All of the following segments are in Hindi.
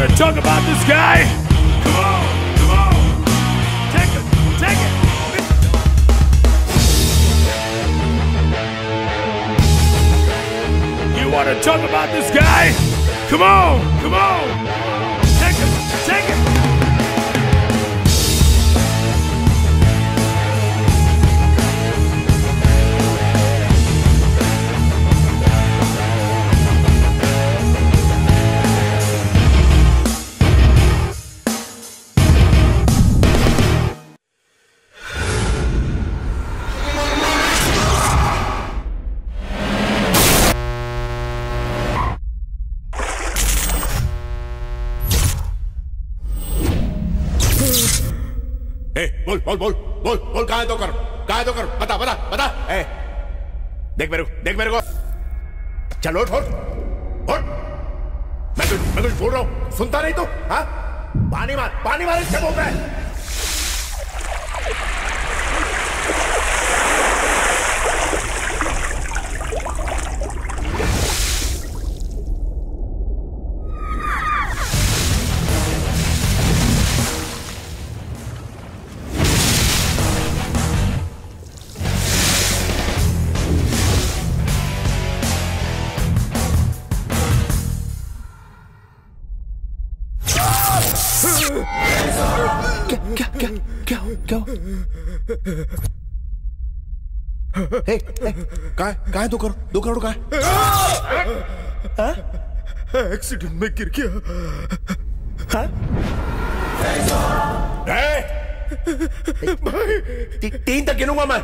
want to talk about this guy? Come on, come on. Take it, take it. You want to talk about this guy? Come on, come on. Take it, take it. बोल बोल बोल बोल बोल कहाँ है धोकर बता बता बता। देख मेरे को चलो उठ मैं कुछ बोल रहा हूँ सुनता नहीं तू? हाँ पानी मार इससे बोल रहा है। क्या कहाँ है? दो करोड़ कहाँ है? एक्सीडेंट में गिर गया। भाई 3 तक गिनूंगा मैं।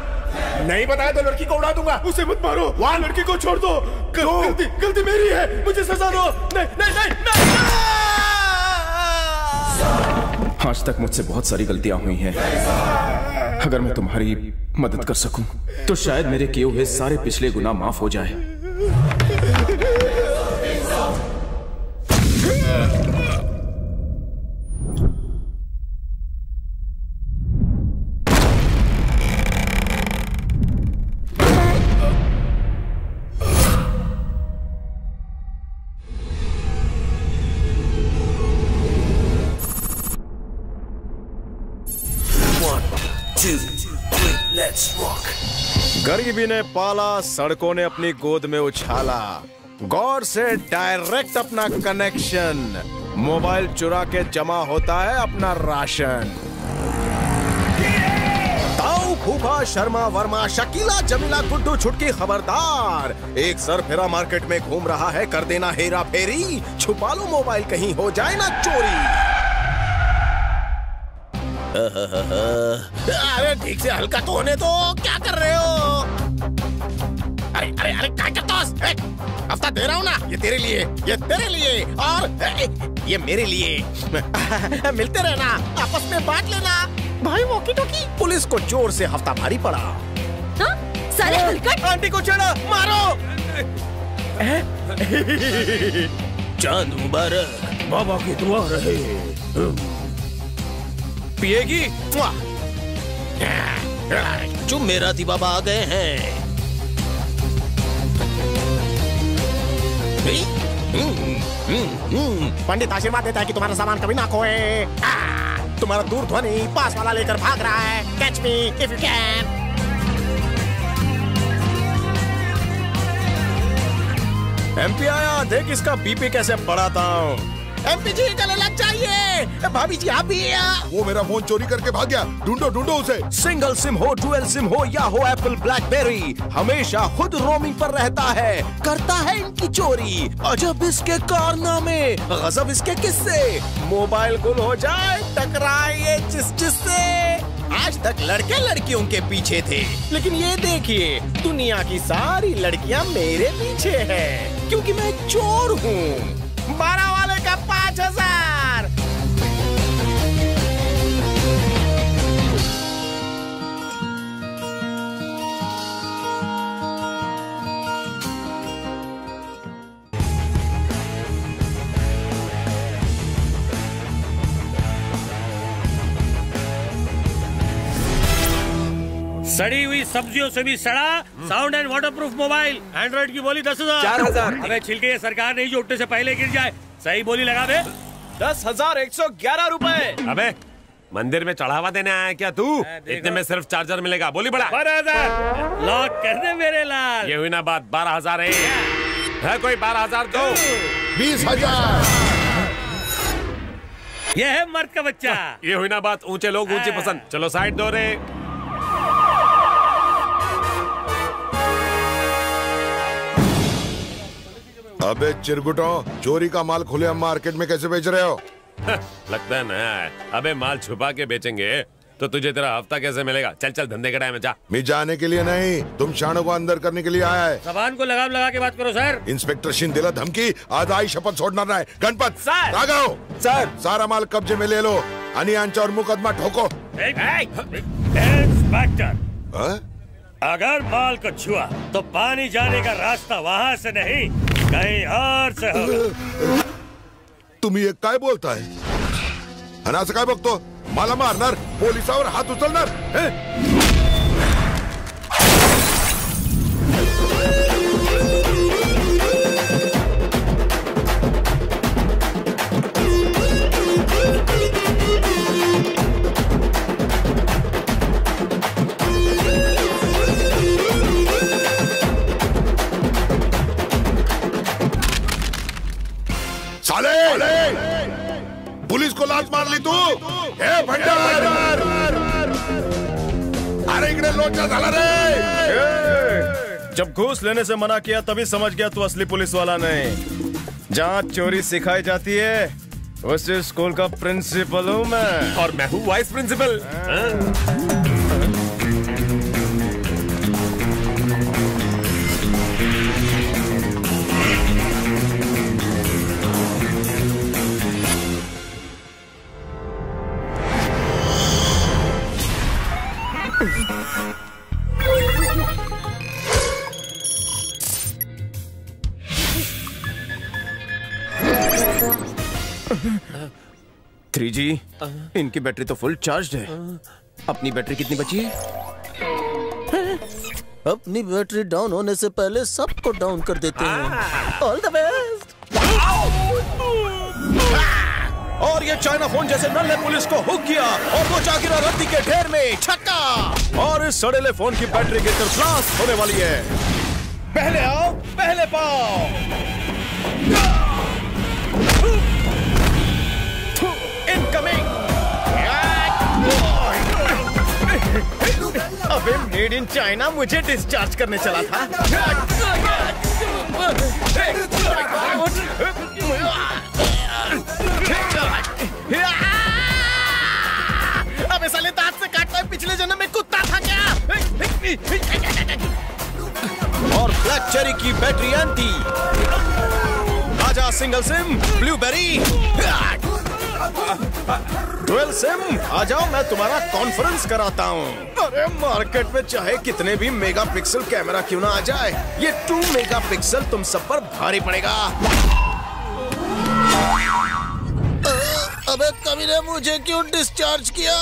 नहीं बताया तो लड़की को उड़ा दूंगा। उसे मत मारो। वहां लड़की को छोड़ दो। गलती मेरी है, मुझे सजा दो। नहीं। आज तक मुझसे बहुत सारी गलतियां हुई हैं। अगर मैं तुम्हारी मदद कर सकूं तो शायद मेरे किए हुए सारे पिछले गुनाह माफ हो जाए। गरीबी ने पाला, सड़कों ने अपनी गोद में उछाला। गौर से डायरेक्ट अपना कनेक्शन, मोबाइल चुरा के जमा होता है अपना राशन। ताऊ, फूफा, शर्मा, वर्मा, शकीला, जमीला, गुड्डू, छुटकी खबरदार। एक सरफेरा मार्केट में घूम रहा है, कर देना हेरा फेरी। छुपा लो मोबाइल, कहीं हो जाए ना चोरी। अरे ठीक से हल्का तो होने दो। क्या कर रहे हो? अरे क्या करता हो? हफ्ता दे रहा हूँ ना। ये तेरे लिए और ये मेरे लिए। मिलते रहना, आपस में बांट लेना। भाई वॉकी टॉकी। पुलिस को जोर से हफ्ता भारी पड़ा। हाँ? साले हलकट। आंटी को चढ़ा मारो। चांद मुबारक, बाबा की दुआ रहे। पिएगी? जो मेरा दी बाबा आ गए हैं। पंडित आशीर्वाद देता है कि तुम्हारा सामान कभी ना खोए। तुम्हारा दूर ध्वनि पास वाला लेकर भाग रहा है। Catch me if you can. MP आया, देख इसका बीपी कैसे बढ़ाता हूँ। एमपी जी गले लग जाइए। भाभी जी आप भी। वो मेरा फोन चोरी करके भाग गया। ढूंढो उसे। सिंगल सिम हो, डुअल सिम हो या हो एप्पल ब्लैकबेरी, हमेशा खुद रोमिंग पर रहता है, करता है इनकी चोरी। अजब इसके कारनामे, गजब इसके किस्से। मोबाइल गुल हो जाए, टकराए जिससे। आज तक लड़के लड़कियों के पीछे थे, लेकिन ये देखिए दुनिया की सारी लड़कियां मेरे पीछे हैं, क्योंकि मैं चोर हूँ। 12 वाले का 5000। सड़ी हुई सब्जियों से भी सड़ा sound and waterproof mobile. Android की बोली 10,000। 4,000। अबे छिलके ये सरकार नहीं जो उठने से पहले गिर जाए। सही बोली लगा बे। 10,111 रुपए। अबे मंदिर में चढ़ावा देने आया है क्या तू? इतने में सिर्फ चार्जर मिलेगा। बोली बड़ा। 12,000 लॉक कर दे मेरे लाल। ये हुई ना बात। 12,000 है कोई 12,000 दो। 20,000। ये है मर्द का बच्चा। ये हुई ना बात। ऊंचे लोग ऊंची पसंद। चलो साइड दो रे। अबे चिरगुटो, चोरी का माल खुले मार्केट में कैसे बेच रहे हो? लगता है नया है। अबे माल छुपा के बेचेंगे तो तुझे तेरा हफ्ता कैसे मिलेगा? चल चल धंधे कटाए में जा। मैं जाने के लिए नहीं, तुम शानों को अंदर करने के लिए आया है। जबान को लगाम लगा के बात करो सर। इंस्पेक्टर शिंदेला धमकी, आज आई शपथ छोड़ना है। गणपत सर। जागो सर। सारा माल कब्जे में ले लो। अनियांचा और मुकदमा ठोको। इंस्पेक्टर, हाँ? अगर माल को छुआ तो पानी जाने का रास्ता वहाँ से नहीं कहीं और से होगा। तुम ये काय बोलता है? हना से काय बघतो? मला मारणार, पोलिसावर हात उचलणार? साले! पुलिस को लात मार ली तू? हे भंडार! अरे इकडे लोचा झाला रे! जब घूस लेने से मना किया तभी समझ गया तू असली पुलिस वाला नहीं। जहाँ चोरी सिखाई जाती है उस स्कूल का प्रिंसिपल हूँ मैं। और मैं हूँ वाइस प्रिंसिपल। थ्री जी, इनकी बैटरी तो फुल चार्ज है। अपनी बैटरी कितनी बची है? अपनी बैटरी डाउन होने से पहले सबको डाउन कर देते हैं। All the best. और ये चाइना फोन जैसे नल्ले पुलिस को हुक किया और वो जा गिरा रद्दी के ढेर में। छक्का। और इस सड़ेले फोन की बैटरी गिरकर ब्लास्ट होने वाली है। पहले आओ पहले पाओ। इनकमिंग। अबे मेड इन चाइना मुझे डिस्चार्ज करने चला था। अबे साले दांत से काटता है, पिछले जन्म में कुत्ता था क्या? और ब्लैक चेरी की बैटरी एंटी। आजा single sim blueberry. Dual sim आ जाओ, मैं तुम्हारा कॉन्फ्रेंस कराता हूँ। अरे मार्केट में चाहे कितने भी मेगापिक्सल कैमरा क्यों ना आ जाए, ये 2 मेगापिक्सल तुम सब पर भारी पड़ेगा। अबे कभी ने मुझे क्यों डिस्चार्ज किया?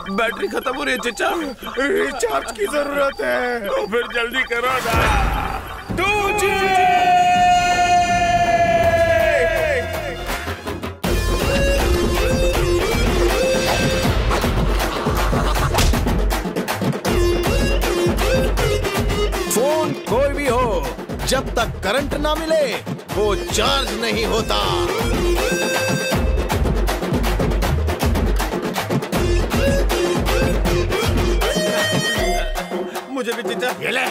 बैटरी खत्म हो रही है चचा। रिचार्ज की जरूरत है। तो फिर जल्दी करो ना। 2G जब तक करंट ना मिले वो चार्ज नहीं होता। मुझे भी जीता। ये ले।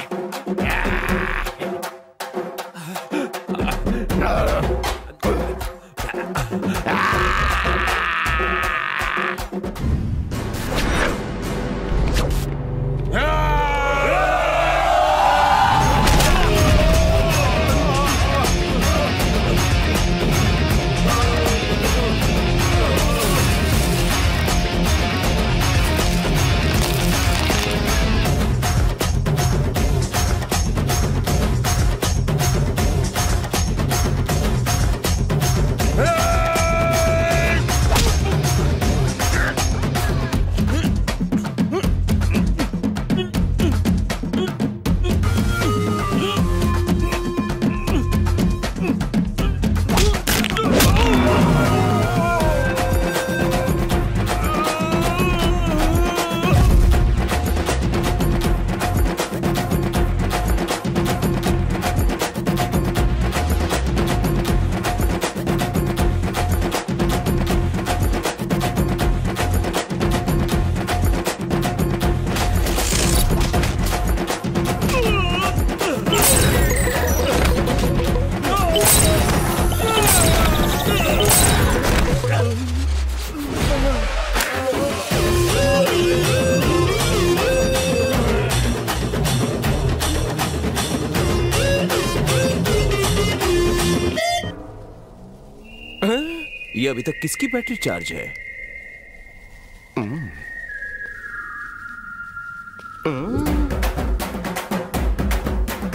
ये अभी तक किसकी बैटरी चार्ज है?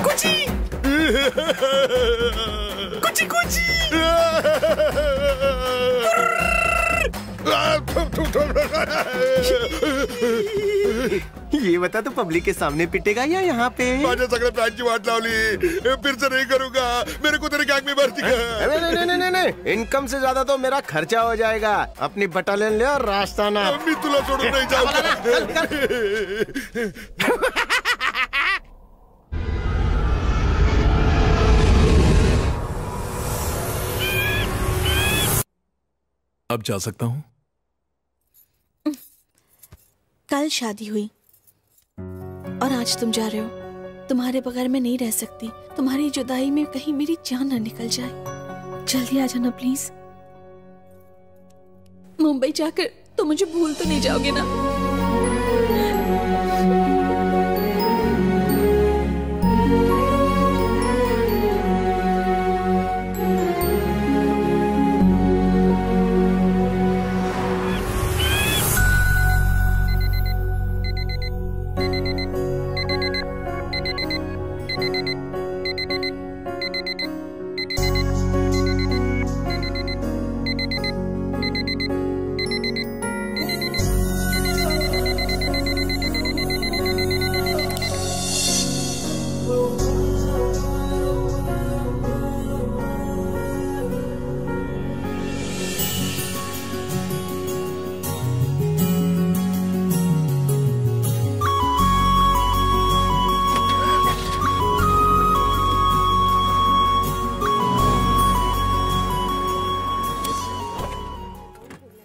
कुची कुची कुची। ये बता तो पब्लिक के सामने पिटेगा या यहाँ पे? माझ्या सगळ्या प्लॅनची वाट लावली, फिर से नहीं करूंगा, मेरे को तेरे गैंग में भर्ती कर। नहीं, इनकम से ज्यादा तो मेरा खर्चा हो जाएगा। अपनी बटालियन ले और रास्ता ना। मी तुला सोडून नहीं जाऊंगा। अब जा सकता हूँ? कल शादी हुई और आज तुम जा रहे हो। तुम्हारे बगैर मैं नहीं रह सकती। तुम्हारी जुदाई में कहीं मेरी जान न निकल जाए। जल्दी आ जाना प्लीज। मुंबई जाकर तुम मुझे भूल तो नहीं जाओगे ना?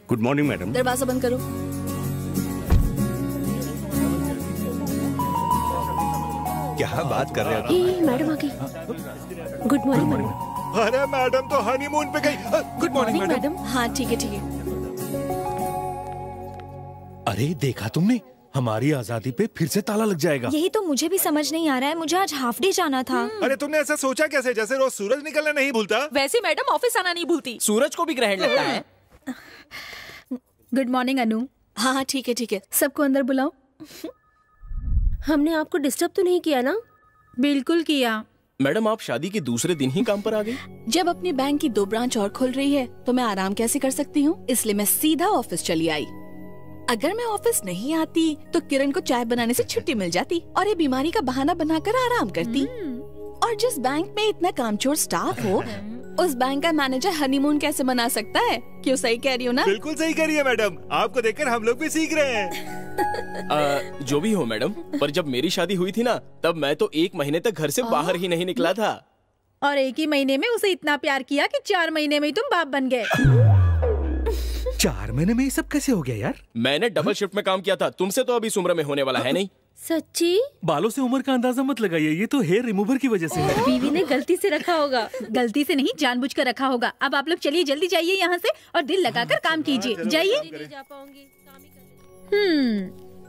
Good morning madam. दरवाजा बंद करो। क्या बात कर रहे हो? मैडम आ गई। Good morning madam. अरे मैडम तो हनीमून पे गई। Good morning madam. हाँ ठीक है ठीक है। अरे देखा तुमने, हमारी आजादी पे फिर से ताला लग जाएगा। यही तो मुझे भी समझ नहीं आ रहा है। मुझे आज हाफ डे जाना था। अरे तुमने ऐसा सोचा कैसे? जैसे रोज सूरज निकलना नहीं भूलता। वैसे मैडम ऑफिस आना नहीं भूलती। सूरज को भी ग्रहण लगता है। गुड मॉर्निंग अनु। हाँ हाँ ठीक है ठीक है। सबको अंदर बुलाओ। हमने आपको डिस्टर्ब तो नहीं किया ना? बिल्कुल किया। मैडम आप शादी के दूसरे दिन ही काम पर आ गई? जब अपनी बैंक की 2 ब्रांच और खुल रही है तो मैं आराम कैसे कर सकती हूँ, इसलिए मैं सीधा ऑफिस चली आई। अगर मैं ऑफिस नहीं आती तो किरण को चाय बनाने से छुट्टी मिल जाती और ये बीमारी का बहाना बनाकर आराम करती। और जिस बैंक में इतना कामचोर स्टाफ हो उस बैंक का मैनेजर हनीमून कैसे मना सकता है? क्यों, सही कह रही हूँ ना? बिल्कुल सही कह रही है मैडम। आपको देखकर हम लोग भी सीख रहे हैं। जो भी हो मैडम, पर जब मेरी शादी हुई थी ना, तब मैं तो 1 महीने तक घर से बाहर ही नहीं निकला था। और 1 ही महीने में उसे इतना प्यार किया कि 4 महीने में ही तुम बाप बन गए। 4 महीने में ये सब कैसे हो गया यार? मैंने डबल शिफ्ट में काम किया था। तुमसे तो अभी इस उम्र में होने वाला है नहीं। सच्ची? बालों से उम्र का अंदाजा मत लगाइए, ये तो हेयर रिमूवर की वजह से है। बीवी ने गलती से रखा होगा। गलती से नहीं, जानबूझकर रखा होगा। अब आप लोग चलिए, जल्दी जाइए यहाँ से और दिल लगाकर काम कीजिए। जाइए।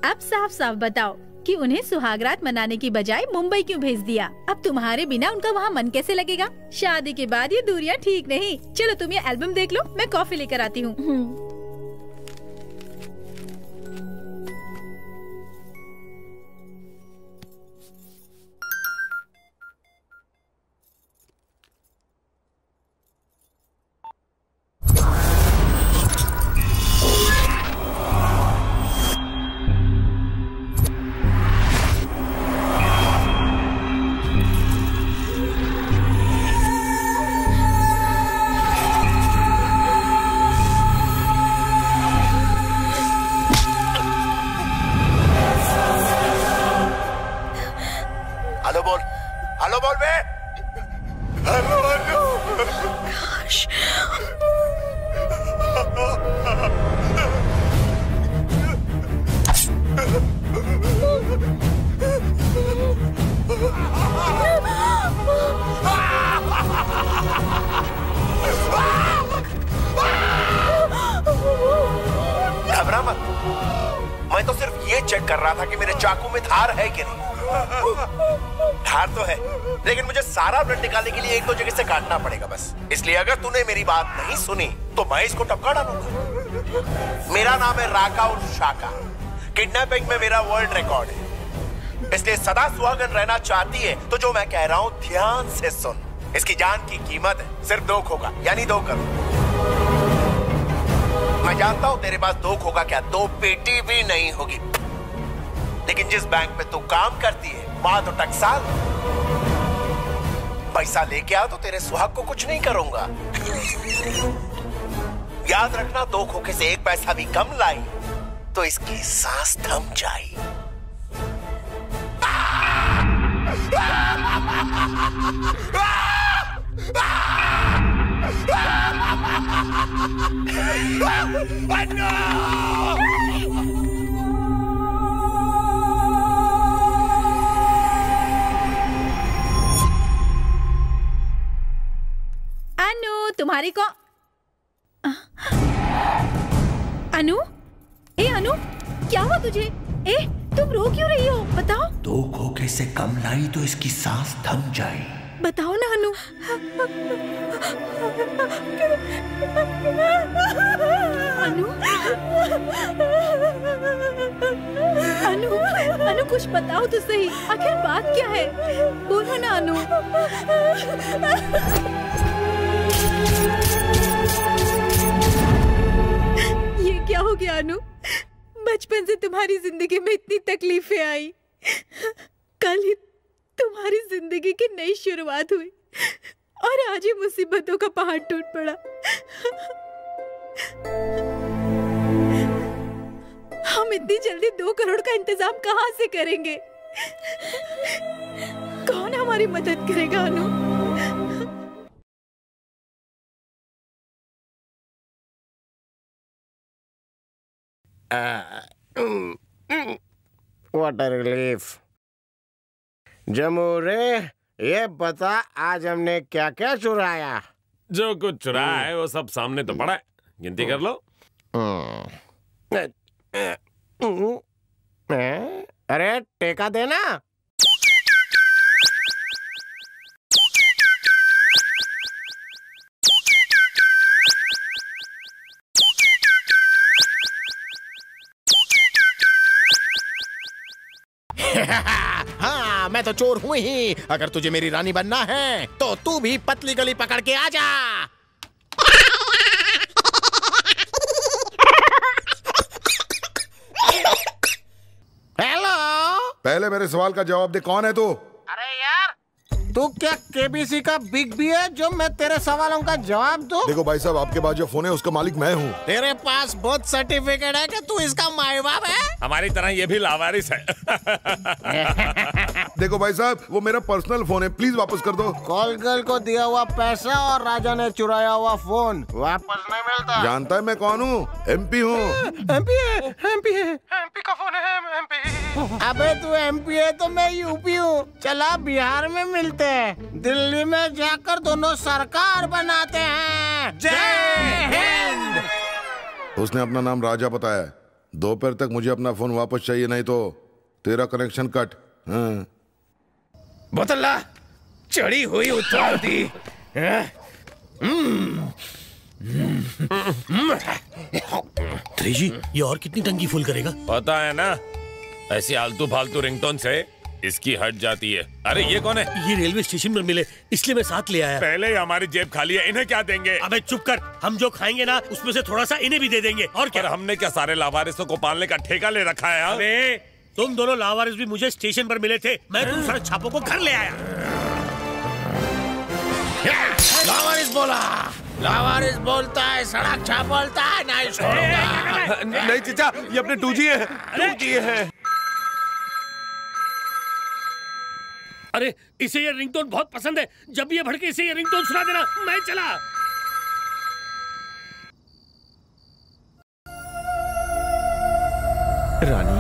अब साफ साफ बताओ कि उन्हें सुहागरात मनाने की बजाय मुंबई क्यों भेज दिया? अब तुम्हारे बिना उनका वहाँ मन कैसे लगेगा? शादी के बाद ये दूरियां ठीक नहीं। चलो तुम ये एल्बम देख लो, मैं कॉफी लेकर आती हूँ। घबरा मत, मैं तो सिर्फ ये चेक कर रहा था कि मेरे चाकू में धार है कि नहीं। धार तो है, लेकिन मुझे सारा ब्लड निकालने के लिए 1-2 जगह से काटना पड़ेगा बस। इसलिए अगर तूने मेरी बात नहीं सुनी तो मैं इसको टपका डालूंगा। मेरा नाम है राका उर्फ शाका। किडनैपिंग में मेरा वर्ल्ड रिकॉर्ड है, इसलिए सदा सुहागन रहना चाहती है तो जो मैं कह रहा हूं ध्यान से सुन। इसकी जान की कीमत है सिर्फ 2 खोखा, यानी 2 करोड़। मैं जानता हूं तेरे पास 2 खोखा क्या 2 पेटी भी नहीं होगी, लेकिन जिस बैंक में तू काम करती है वहां तो टकसाल। पैसा लेके आ तो तेरे सुहाग को कुछ नहीं करूंगा। याद रखना, 2 खोखे से 1 पैसा भी कम लाई तो इसकी सांस थम जाए। अनु, तुम्हारी को अनु, ए अनु, क्या हुआ तुझे? ए, तुम रो क्यों रही हो? बताओ। 2 खोखे से कम लाई तो इसकी सांस थम जाए। बताओ ना अनु। अनु, अनु, अनु कुछ बताओ तो सही, आखिर बात क्या है? बोलो ना अनु। ये क्या हो गया अनु? बचपन से तुम्हारी जिंदगी में इतनी तकलीफें आई, कल ही तुम्हारी जिंदगी की नई शुरुआत हुई और आज ही मुसीबतों का पहाड़ टूट पड़ा। हम इतनी जल्दी 2 करोड़ का इंतजाम कहाँ से करेंगे? कौन हमारी मदद करेगा अनु? What a relief. जमू रे, ये बता आज हमने क्या क्या चुराया? जो कुछ चुराया है वो सब सामने तो पड़ा है, गिनती कर लो। अरे टेका देना। हाँ, मैं तो चोर हूँ ही। अगर तुझे मेरी रानी बनना है तो तू भी पतली गली पकड़ के आ जा। हेलो, पहले मेरे सवाल का जवाब दे, कौन है तू? अरे यार, तू क्या केबीसी का बिग बी है जो मैं तेरे सवालों का जवाब दूं? देखो भाई साहब, आपके पास जो फोन है उसका मालिक मैं हूँ। तेरे पास बहुत सर्टिफिकेट है कि तू इसका माई बाप है? हमारी तरह ये भी लावारिस है। देखो भाई साहब, वो मेरा पर्सनल फोन है, प्लीज वापस कर दो। कॉल गर्ल को दिया हुआ पैसा और राजा ने चुराया हुआ फोन वापस नहीं मिलता। जानता है मैं कौन हूँ? MP हूँ। MP का फोन है, MP। अबे तू MP है तो मैं यूपी हूँ। चला बिहार में मिलते हैं, दिल्ली में जाकर दोनों सरकार बनाते हैं। जय हिंद। उसने अपना नाम राजा बताया। दोपहर तक मुझे अपना फोन वापस चाहिए, नहीं तो तेरा कनेक्शन कट। हाँ। बोतला चढ़ी हुई उतार दी। जी, ये और कितनी टंकी फुल करेगा? पता है ना, ऐसी आलतू फालतू रिंगटोन से इसकी हट जाती है। अरे ये कौन है? ये रेलवे स्टेशन पर मिले, इसलिए मैं साथ ले आया। पहले ही हमारी जेब खाली है, इन्हें क्या देंगे? अबे चुप कर, हम जो खाएंगे ना उसमें से थोड़ा सा इन्हें भी दे देंगे। और क्या? हमने क्या सारे लावारिसों को पालने का ठेका ले रखा है? अबे तुम दोनों लावारिस भी मुझे स्टेशन पर मिले थे, मैं तुम सड़क छापों को घर ले आया। लावारिस बोला, लावारिस बोलता है, सड़क छाप बोलता है, नहीं छोड़ूंगा। नहीं चचा, ये अपने 2G है, 2G है। अरे इसे ये रिंगटोन बहुत पसंद है, जब ये भड़के इसे ये रिंगटोन सुना देना। मैं चला। रानी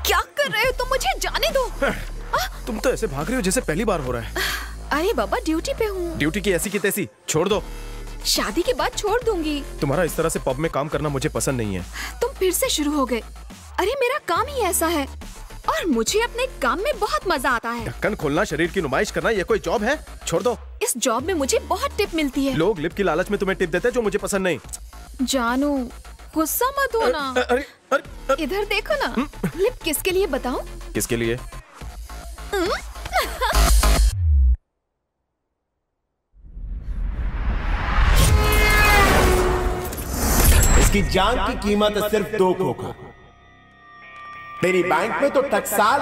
क्या कर रहे हो तुम? मुझे जाने दो। तुम तो ऐसे भाग रही हो जैसे पहली बार हो रहा है। अरे बाबा, ड्यूटी पे हूँ। ड्यूटी की ऐसी की तैसी छोड़ दो। शादी के बाद छोड़ दूंगी। तुम्हारा इस तरह से पब में काम करना मुझे पसंद नहीं है। तुम फिर से शुरू हो गए। अरे मेरा काम ही ऐसा है और मुझे अपने काम में बहुत मजा आता है। ढक्कन खोलना, शरीर की नुमाइश करना, ये कोई जॉब है? छोड़ दो। इस जॉब में मुझे बहुत टिप मिलती है। लोग लिप की लालच में तुम्हें टिप देते हैं जो मुझे पसंद नहीं। जानू, गुस्सा मत हो ना। अरे इधर देखो ना, लिप किसके लिए बताऊं? किसके लिए? इसकी जान की कीमत है सिर्फ 2 खोखा। तेरी बैंक में तो टकसाल।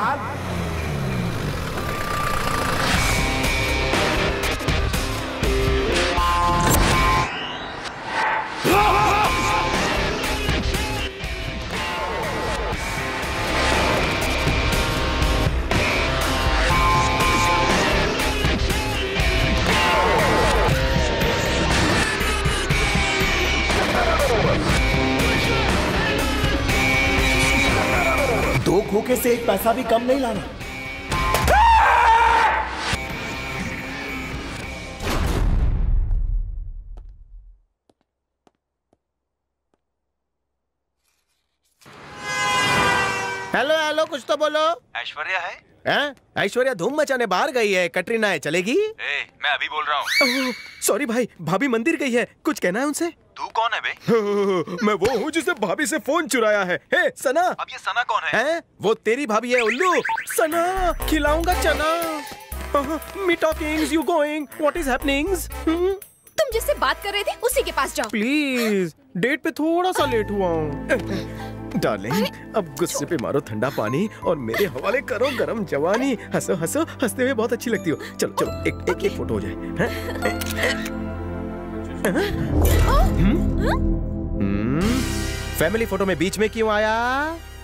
दो खोखे से एक पैसा भी कम नहीं लाना। हेलो हेलो, कुछ तो बोलो। ऐश्वर्या है? ऐश्वर्या धूम मचाने बाहर गई है, कटरीना है, चलेगी? मैं अभी बोल रहा हूँ। सॉरी भाई, भाभी मंदिर गई है, कुछ कहना है उनसे? तू कौन है बे? मैं वो हूँ जिसने भाभी से फोन चुराया है। हे सना। अब ये सना कौन है? वो तेरी भाभी है उल्लू। सना, खिलाऊंगा चना। Me talkings, you going, what is happenings? तुम जिससे बात कर रहे थे उसी के पास जाओ। प्लीज, डेट पे थोड़ा सा लेट हुआ हूँ। डार्लिंग, अब गुस्से पे मारो ठंडा पानी और मेरे हवाले करो गरम जवानी। हंसो हंसो, हंसते हुए बहुत अच्छी लगती हो। चलो चलो, एक फोटो हो जाए। फैमिली फोटो में बीच में क्यों आया?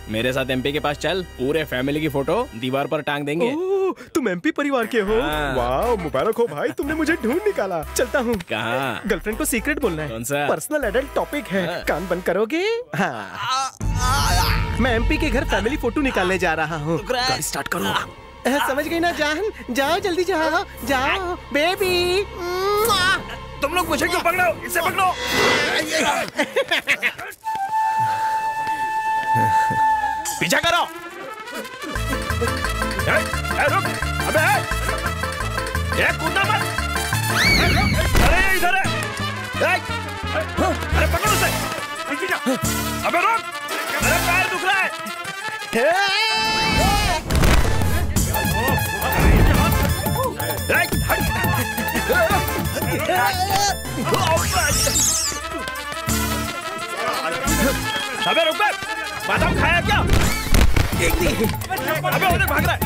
मेरे साथ एमपी के पास चल, पूरे फैमिली की फोटो दीवार पर टांग देंगे। ओह, तुम एमपी परिवार के हो? वाह, मुबारक हो भाई, तुमने मुझे ढूंढ निकाला। चलता हूँ। कहाँ? गर्लफ्रेंड को सीक्रेट बोलना है। कौन सा? पर्सनल एडल्ट टॉपिक है। कान बंद करोगे? हाँ। मैं एमपी के घर फैमिली फोटो निकालने जा रहा हूँ। गाड़ी स्टार्ट करो। समझ गई ना जान? जाओ जल्दी जाओ, जाओ बेबी। तुम लोग मुझे क्यों पकड़ो? इसे पकड़ो। पीछा करो। रुक, अबे कूदना मत। अरे इधर है। अरे पकड़ उसे। अबे रुक, अरे पैर दुख रहा है। अबे रुक बे, बादाम खाया क्या? अबे उधर भाग रहा है।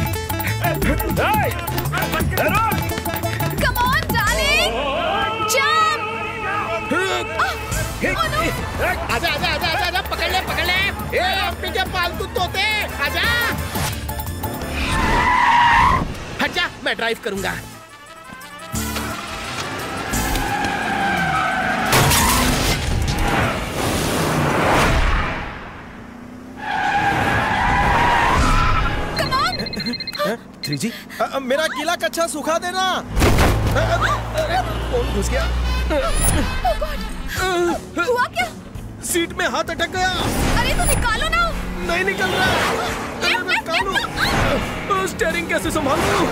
Come on, darling, jump! आजा आजा आजा आजा, पकड़ ले। ए एमपी के पालतू तोते, आजा। हट जा, मैं ड्राइव करूंगा। थ्री जी, मेरा गीला कच्चा सुखा देना। अरे कौन घुस गया? हुआ क्या? सीट में हाथ अटक गया। अरे तो निकालो ना। नहीं निकल रहा। निकालो। स्टीयरिंग कैसे संभालूं?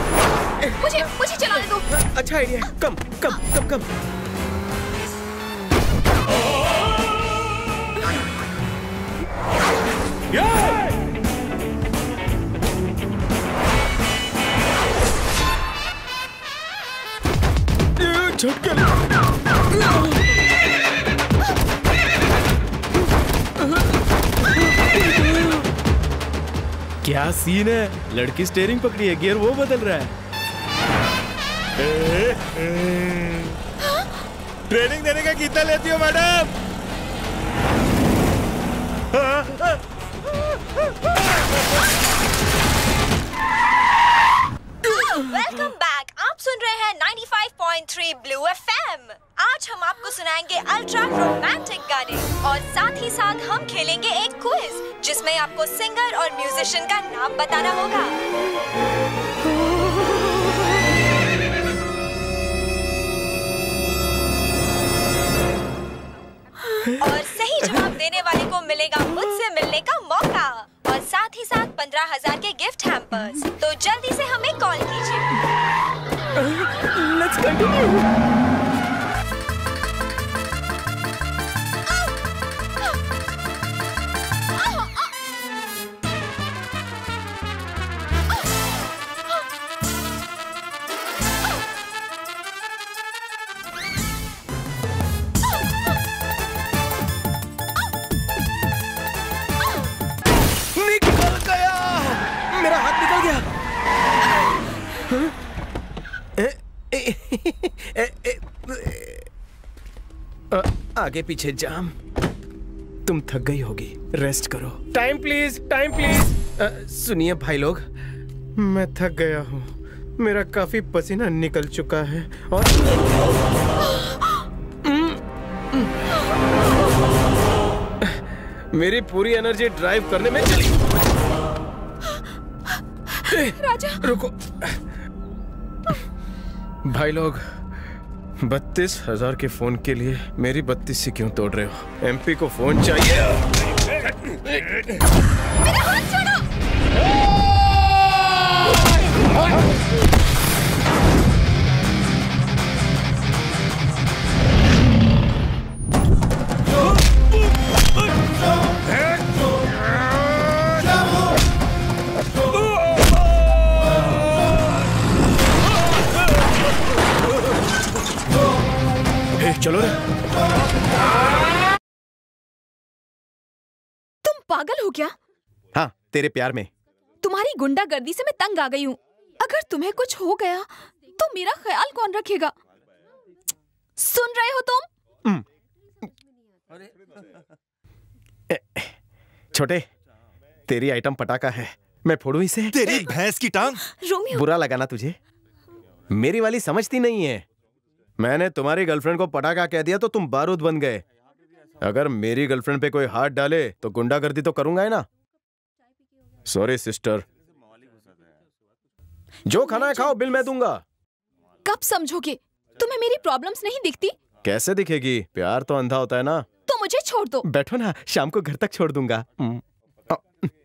मुझे चलाने दो। अच्छा आइडिया। कम। झटके। क्या सीन है? लड़की स्टीयरिंग पकड़ी है, गियर वो बदल रहा है। ट्रेनिंग देने का कितना लेती हो मैडम? Welcome back. आप सुन रहे हैं 95.3 ब्लू एफएम। आज हम आपको सुनाएंगे अल्ट्रा रोमांटिक गाने और साथ ही साथ हम खेलेंगे एक क्विज जिसमें आपको सिंगर और म्यूजिशियन का नाम बताना होगा। और सही जवाब देने वाले को मिलेगा मुझसे मिलने का मौका और साथ ही साथ 15,000 के गिफ्ट हैम्पर्स। तो जल्दी से हमें कॉल कीजिए। Let's continue. निकल गया, मेरा हाथ निकल गया। आगे पीछे जाम। तुम थक गई होगी, रेस्ट करो। Time please, time please. सुनिए भाई लोग, मैं थक गया हूँ। मेरा काफी पसीना निकल चुका है और मेरी पूरी एनर्जी ड्राइव करने में चली। राजा रुको भाई लोग, 32,000 के फोन के लिए मेरी 32 क्यों तोड़ रहे हो? एमपी को फोन चाहिए। मेरा हाथ छोड़ो। चलो रे। तुम पागल हो क्या? हाँ, तेरे प्यार में। तुम्हारी गुंडागर्दी से मैं तंग आ गई हूँ। अगर तुम्हें कुछ हो गया तो मेरा ख्याल कौन रखेगा? सुन रहे हो तुम? छोटे, तेरी आइटम पटाखा है, मैं फोड़ू इसे। तेरी भैंस की टांग। रोमियो, बुरा लगा ना तुझे? मेरी वाली समझती नहीं है। मैंने तुम्हारी गर्लफ्रेंड को पटाखा कह दिया तो तुम बारूद बन गए। अगर मेरी गर्लफ्रेंड पे कोई हाथ डाले तो गुंडागर्दी तो करूंगा ही ना। Sorry sister. जो खाना है खाओ, बिल मैं दूंगा। कब समझोगे? तुम्हें मेरी प्रॉब्लम्स नहीं दिखती? कैसे दिखेगी? प्यार तो अंधा होता है ना। तो मुझे छोड़ दो। बैठो ना, शाम को घर तक छोड़ दूंगा।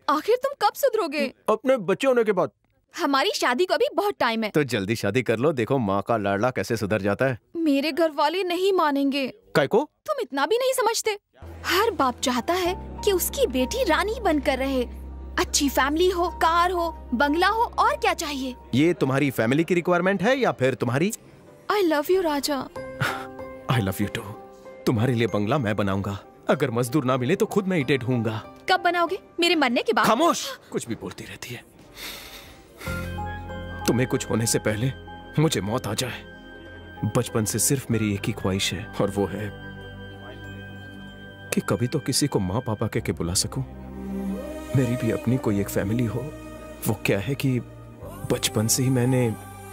आखिर तुम कब सुधरोगे? अपने बच्चे होने के बाद। हमारी शादी को अभी बहुत टाइम है। तो जल्दी शादी कर लो, देखो माँ का लाडला कैसे सुधर जाता है। मेरे घर वाले नहीं मानेंगे। काय को? तुम इतना भी नहीं समझते। हर बाप चाहता है कि उसकी बेटी रानी बनकर रहे। अच्छी फैमिली हो, कार हो, बंगला हो, और क्या चाहिए? ये तुम्हारी फैमिली की रिक्वायरमेंट है या फिर तुम्हारी? I love you Raja. I love you too. तुम्हारे लिए बंगला मैं बनाऊंगा। अगर मजदूर ना मिले तो खुद मैं ईंटें ढूंढूंगा। कब बनाओगे? मेरे मरने के बाद? खामोश, कुछ भी बोलती रहती है। तुम्हें कुछ होने से पहले मुझे मौत आ जाए। बचपन से सिर्फ मेरी एक ही ख्वाहिश है, और वो है कि कभी तो किसी को माँ पापा कह के बुला सकूं। मेरी भी अपनी कोई एक फैमिली हो। वो क्या है कि बचपन से ही मैंने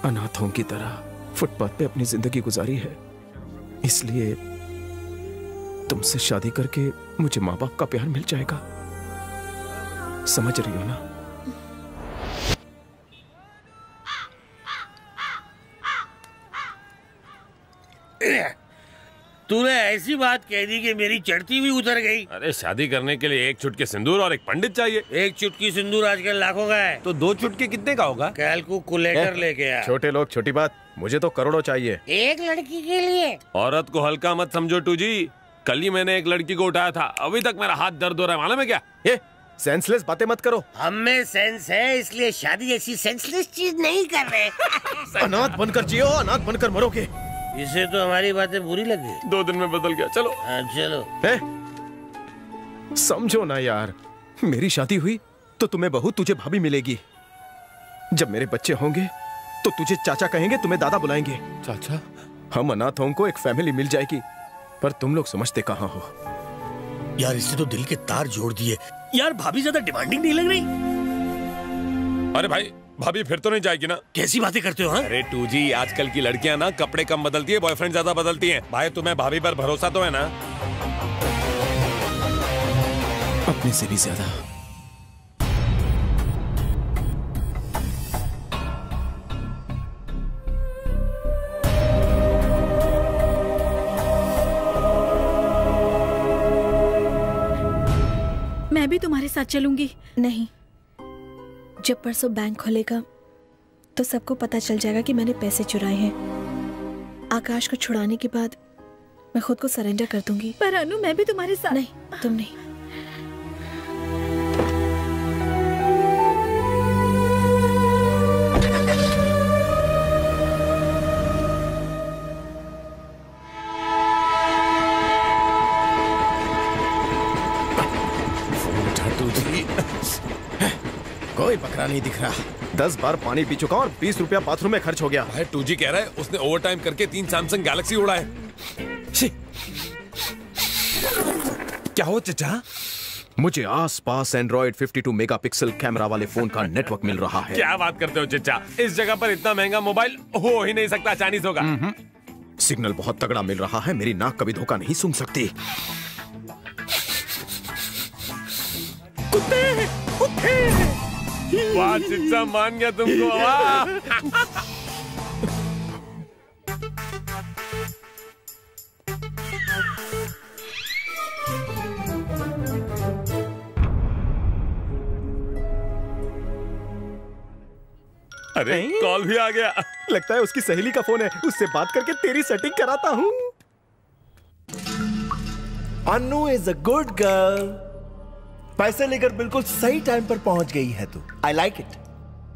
अनाथों की तरह फुटपाथ पे अपनी जिंदगी गुजारी है। इसलिए तुमसे शादी करके मुझे माँ बाप का प्यार मिल जाएगा। समझ रही हो ना? तूने ऐसी बात कह दी कि मेरी चढ़ती भी उतर गई। अरे शादी करने के लिए एक चुटकी सिंदूर और एक पंडित चाहिए। एक चुटकी सिंदूर आजकल लाखों का है। तो 2 चुटकी कितने का होगा? कैलकुलेटर लेके आ। छोटे लोग छोटी बात, मुझे तो करोड़ों चाहिए। एक लड़की के लिए? औरत को हल्का मत समझो टू जी। कल ही मैंने एक लड़की को उठाया था, अभी तक मेरा हाथ दर्द हो रहा है, मालूम है क्या? ये सेंसलेस बातें मत करो। हमें सेंस है, इसलिए शादी ऐसी सेंसलेस चीज नहीं कर रहे। अनाथ बनकर जियो, अनाथ बनकर मरोगे। इसे तो हमारी बातें बुरी लगी। 2 दिन में बदल गया। चलो। चलो। समझो ना यार, मेरी शादी हुई तो तुम्हें बहू, तुझे भाभी मिलेगी। जब मेरे बच्चे होंगे तो तुझे चाचा कहेंगे, तुम्हें दादा बुलाएंगे। चाचा? हम अनाथों को एक फैमिली मिल जाएगी। पर तुम लोग समझते कहाँ हो? यार इसने तो दिल के तार जोड़ दिए। यार भाभी ज्यादा डिमांडिंग नहीं लग रही? अरे भाई, भाभी फिर तो नहीं जाएगी ना? कैसी बातें करते हो? हाँ? अरे टू जी, आजकल की लड़कियां ना कपड़े कम बदलती है, बॉयफ्रेंड ज्यादा बदलती हैं। भाई तुम्हें भाभी पर भरोसा तो है ना? अपने से भी ज्यादा। मैं भी तुम्हारे साथ चलूंगी। नहीं, जब परसों बैंक खुलेगा तो सबको पता चल जाएगा कि मैंने पैसे चुराए हैं। आकाश को छुड़ाने के बाद मैं खुद को सरेंडर कर दूंगी। पर अनु, मैं भी तुम्हारे साथ। नहीं, तुम नहीं। कोई बकरा नहीं दिख रहा। 10 बार पानी पी चुका और 20 रुपया बाथरूम में खर्च हो गया। भाई टू जी कह रहा है उसने ओवर टाइम करके 3 सैमसंग गैलेक्सी उड़ाए। क्या हो चचा? मुझे आसपास एंड्रॉइड 52 मेगापिक्सल कैमरा वाले फोन का नेटवर्क मिल रहा है। क्या बात करते हो चचा? इस जगह पर इतना महंगा मोबाइल हो ही नहीं सकता, चाइनीज होगा। सिग्नल बहुत तगड़ा मिल रहा है, मेरी नाक कभी धोखा नहीं सुन सकती। कुत्ते, कुत्ते। वाह चिच्चा, मान गया तुमको। वाह। अरे कॉल भी आ गया। लगता है उसकी सहेली का फोन है, उससे बात करके तेरी सेटिंग कराता हूँ। अनु इज अ गुड गर्ल। पैसे लेकर बिल्कुल सही टाइम पर पहुंच गई है तू। I like it.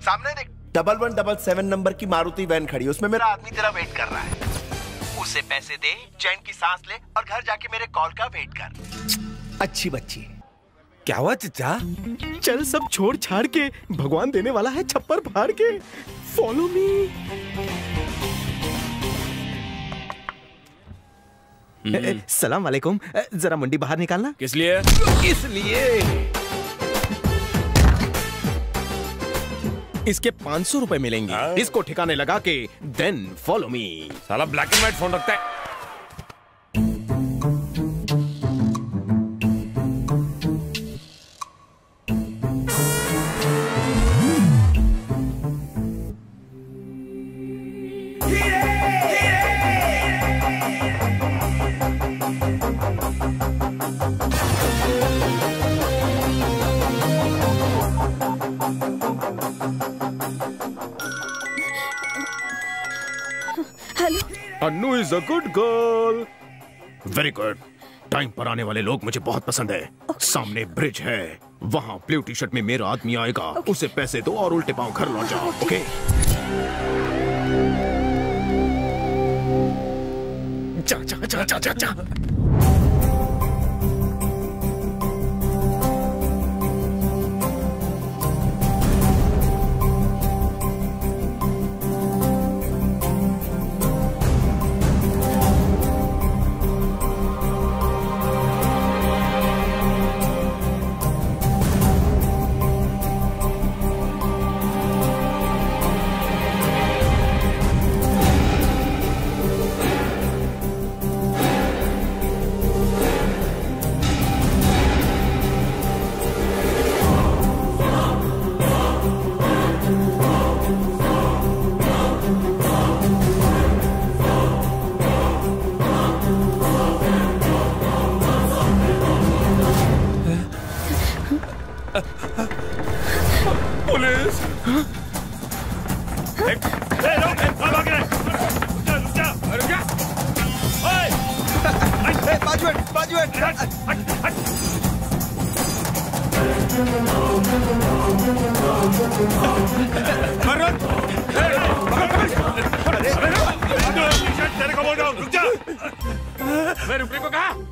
सामने देख, 1177 नंबर की मारुति वैन खड़ी है, उसमें मेरा आदमी तेरा वेट कर रहा है। उसे पैसे दे, चैन की सांस ले और घर जाके मेरे कॉल का वेट कर। अच्छी बच्ची। क्या हुआ चचा? चल सब छोड़ छाड़ के, भगवान देने वाला है छप्पर फाड़ के। Follow me. सलाम वालेकुम। जरा मुंडी बाहर निकालना। किस लिए? इसलिए इसके 500 रुपए मिलेंगे। इसको ठिकाने लगा के देन फॉलो मी। साला ब्लैक एंड व्हाइट फोन रखता है। Annu is a good girl. Very good. Time पर आने वाले लोग मुझे बहुत पसंद है। सामने ब्रिज है, वहां ब्लू टी शर्ट में मेरा आदमी आएगा। उसे पैसे दो और उल्टे पांव घर लौट जाओ। ओके? जा जा जा जा जा जा।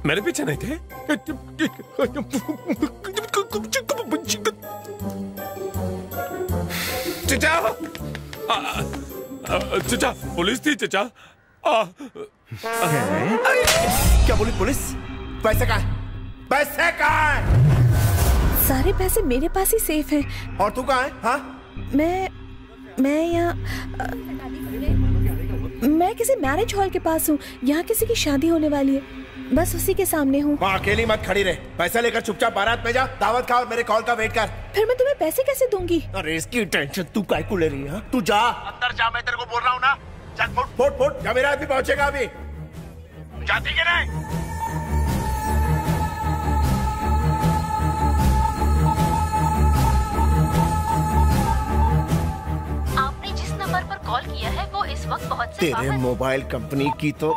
मेरे पीछे नहीं थे? चचा, चचा पुलिस थी चचा। क्या बोली पुलिस? पैसे कहाँ है? पैसे कहाँ है? सारे पैसे मेरे पास ही सेफ हैं। और तू कहाँ है? हाँ? मैं यहाँ मैं किसी मैरिज हॉल के पास हूँ। यहाँ किसी की शादी होने वाली है, बस उसी के सामने हूँ। वहाँ अकेली मत खड़ी रहे। पैसा लेकर चुपचाप बारात में जा, दावत खा और मेरे कॉल का वेट कर। फिर मैं तुम्हें पैसे कैसे दूंगी? अरे इसकी टेंशन तू काहे को ले रही है? तू जा अंदर जा, मैं तेरे को बोल रहा हूँ ना। चल फुट फुट फुट, जा मेरा आदमी पहुंचेगा अभी। जाती के नहीं? आपने जिस नंबर पर कॉल किया है वो इस वक्त बहुत से तेरे मोबाइल कंपनी की तो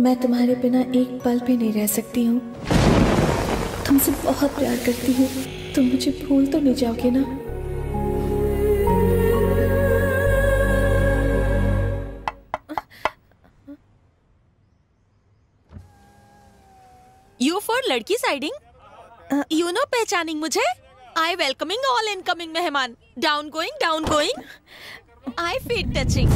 मैं तुम्हारे बिना एक पल भी नहीं रह सकती हूँ। तुमसे बहुत प्यार करती हूँ। तुम मुझे भूल तो नहीं जाओगे ना? यू फॉर लड़की साइडिंग, यू नो पहचानिंग मुझे। आई वेलकमिंग ऑल इनकमिंग मेहमान। Down going, I feet touching.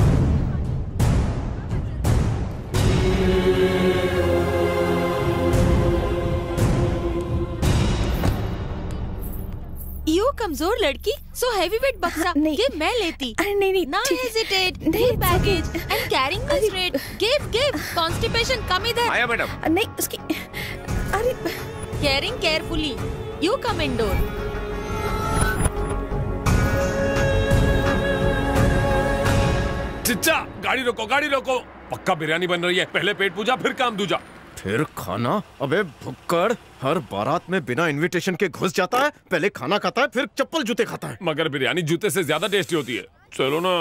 You कमजोर लड़की, सो हैवी वेट बक्सा ये मैं लेती। नहीं, ना hesitate, give baggage and carrying this weight. Give constipation, come इधर। आया मैडम। नहीं उसकी, अरे carrying carefully. You come indoor. चिच्चा गाड़ी रोको। पक्का बिरयानी बन रही है, पहले पेट पूजा फिर काम दूजा। फिर खाना? अबे भुक्कड़, हर बारात में बिना इनविटेशन के घुस जाता है। पहले खाना खाता है, फिर चप्पल जूते खाता है। मगर बिरयानी जूते से ज्यादा टेस्टी होती है। चलो ना।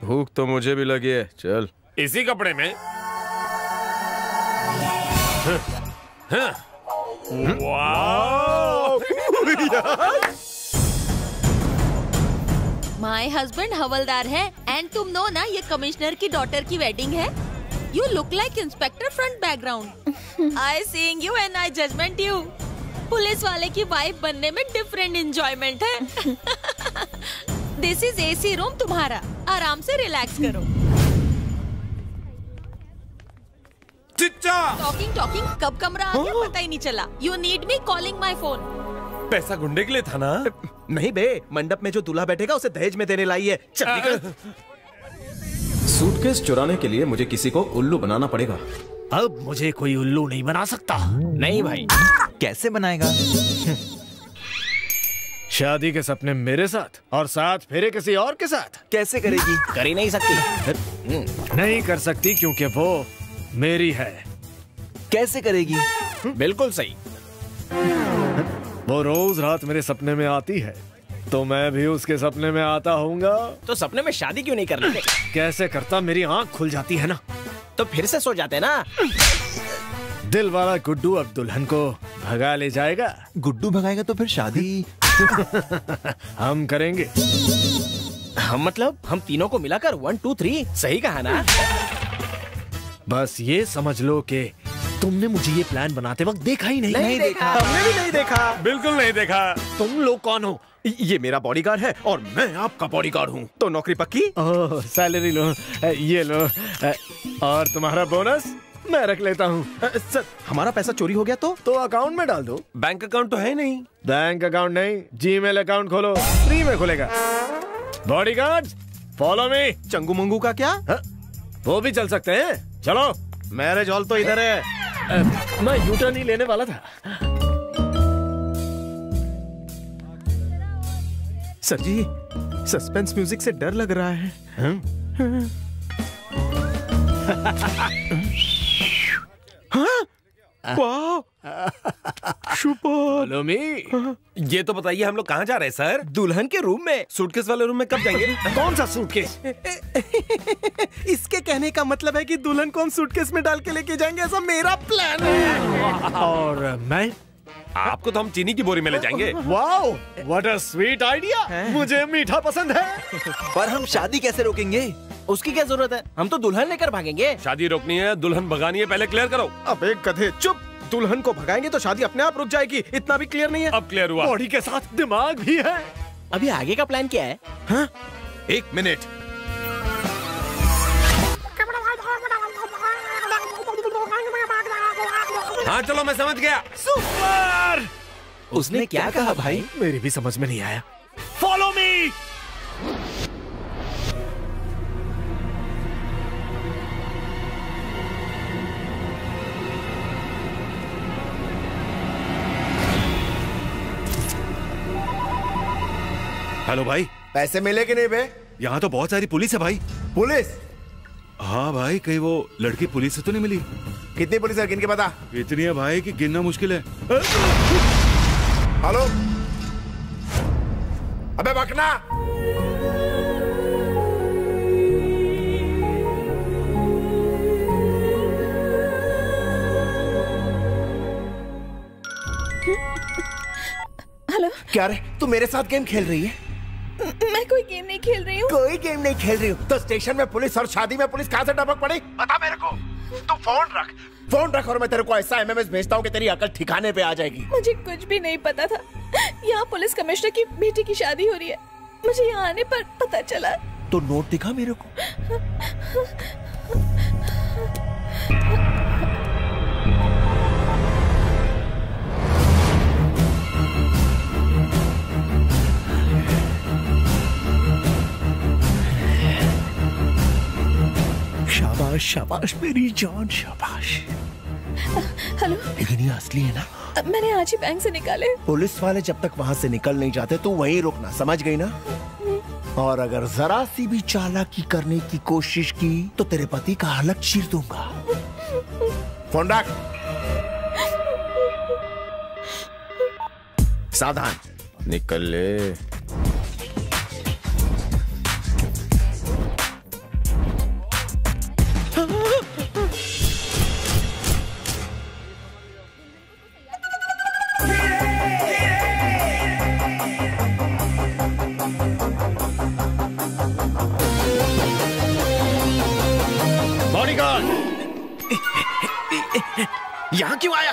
भूख तो मुझे भी लगी है, चल। इसी कपड़े में माय हस्बैंड हवलदार है एंड तुम नो ना ये कमिश्नर की डॉटर की वेडिंग है। You look like inspector front background. I seeing you and I judgement you. Police वाले की वाइफ बनने में डिफरेंट एंजॉयमेंट है। दिस इज एसी रूम तुम्हारा, आराम से रिलैक्स करो। टॉकिंग कब कमरा आ गया पता ही नहीं चला। You need me calling my phone. पैसा गुंडे के लिए था ना? नहीं बे, मंडप में जो दूल्हा बैठेगा उसे दहेज में देने लाई है। चल निकल। सूटकेस चुराने के लिए मुझे किसी को उल्लू बनाना पड़ेगा। अब मुझे कोई उल्लू नहीं बना सकता। नहीं भाई। कैसे बनाएगा? शादी के सपने मेरे साथ और साथ फेरे किसी और के साथ। कैसे करेगी? कर ही नहीं सकती। नहीं कर सकती क्योंकि वो मेरी है। कैसे करेगी? बिल्कुल सही। वो रोज रात मेरे सपने में आती है तो मैं भी उसके सपने में आता हूँगा। तो सपने में शादी क्यों नहीं कर लेते? कैसे करता, मेरी आंख खुल जाती है ना। तो फिर से सो जाते ना। दिल वाला गुड्डू अब दुल्हन को भगा ले जाएगा। गुड्डू भगाएगा तो फिर शादी हम करेंगे। हम मतलब हम तीनों को मिलाकर 1 2 3 सही कहा ना? बस ये समझ लो कि तुमने मुझे ये प्लान बनाते वक्त देखा ही नहीं। नहीं देखा। हमने भी नहीं देखा। बिल्कुल नहीं देखा। तुम लोग कौन हो? ये मेरा बॉडीगार्ड है और मैं आपका बॉडीगार्ड हूँ। तो नौकरी पक्की? ओह, सैलरी लो, ये लो, और तुम्हारा बोनस मैं रख लेता हूँ। सर, हमारा पैसा चोरी हो गया तो अकाउंट में डाल दो। बैंक अकाउंट तो है नहीं। बैंक अकाउंट नहीं, जीमेल अकाउंट खोलो, फ्री में खुलेगा। Bodyguard follow me. Changu Mangu का क्या? वो भी चल सकते हैं, चलो। मैरिज हॉल तो इधर है। मैं यूटर्न ही लेने वाला था। सर जी, सस्पेंस म्यूजिक से डर लग रहा है। हाँ? वाह, Follow me। ये तो बताइए हम लोग कहाँ जा रहे हैं सर? दुल्हन के रूम में। सूटकेस वाले रूम में कब जाएंगे? कौन सा सूटकेस? इसके कहने का मतलब है कि दुल्हन को हम सूटकेस में डाल के लेके जाएंगे, ऐसा मेरा प्लान है। और मैं? आपको तो हम चीनी की बोरी में ले जाएंगे। Wow, what a sweet idea. मुझे मीठा पसंद है। पर हम शादी कैसे रोकेंगे? उसकी क्या जरूरत है? हम तो दुल्हन लेकर भागेंगे। शादी रोकनी है, दुल्हन भगानी है, पहले क्लियर करो। अबे गधे चुप। दुल्हन को भगाएंगे तो शादी अपने आप रुक जाएगी। इतना भी क्लियर नहीं है। अब क्लियर हुआ। बॉडी के साथ दिमाग भी है। अभी आगे का प्लान क्या है? हाँ? 1 मिनट। हाँ चलो, मैं समझ गया। सुपर। उसने क्या कहा भाई? मेरी भी समझ में नहीं आया। Follow me. हेलो भाई। पैसे मिले कि नहीं बे? यहाँ तो बहुत सारी पुलिस है भाई। पुलिस? हाँ भाई, कहीं वो लड़की पुलिस से तो नहीं मिली? कितनी पुलिस है, गिन के बता। इतनी है भाई कि गिनना मुश्किल है। हेलो, अबे बकना। हेलो। क्या रे, तू मेरे साथ गेम खेल रही है? मैं कोई गेम नहीं खेल रही हूँ। कोई गेम नहीं खेल रही हूँ तो स्टेशन में पुलिस और शादी में पुलिस कहाँ से टपक पड़ी? बता मेरे को। तू फोन रख और मैं तेरे को ऐसा एमएमएस भेजता हूँ कि तेरी अकल ठिकाने पे आ जाएगी। मुझे कुछ भी नहीं पता था। यहाँ पुलिस कमिश्नर की बेटी की शादी हो रही है, मुझे यहाँ आने पर पता चला। तो नोट दिखा मेरे को। शाबाश शाबाश मेरी जान, शाबाश। हेलो। लेकिन ये असली है ना? मैंने आज ही बैंक से निकाले। पुलिस वाले जब तक वहाँ से निकल नहीं जाते तो वहीं रुकना, समझ गई ना? और अगर जरा सी भी चालाकी करने की कोशिश की तो तेरे पति का हलक चीर दूंगा। फोन रख। सावधान, निकल ले। यहाँ क्यों आया?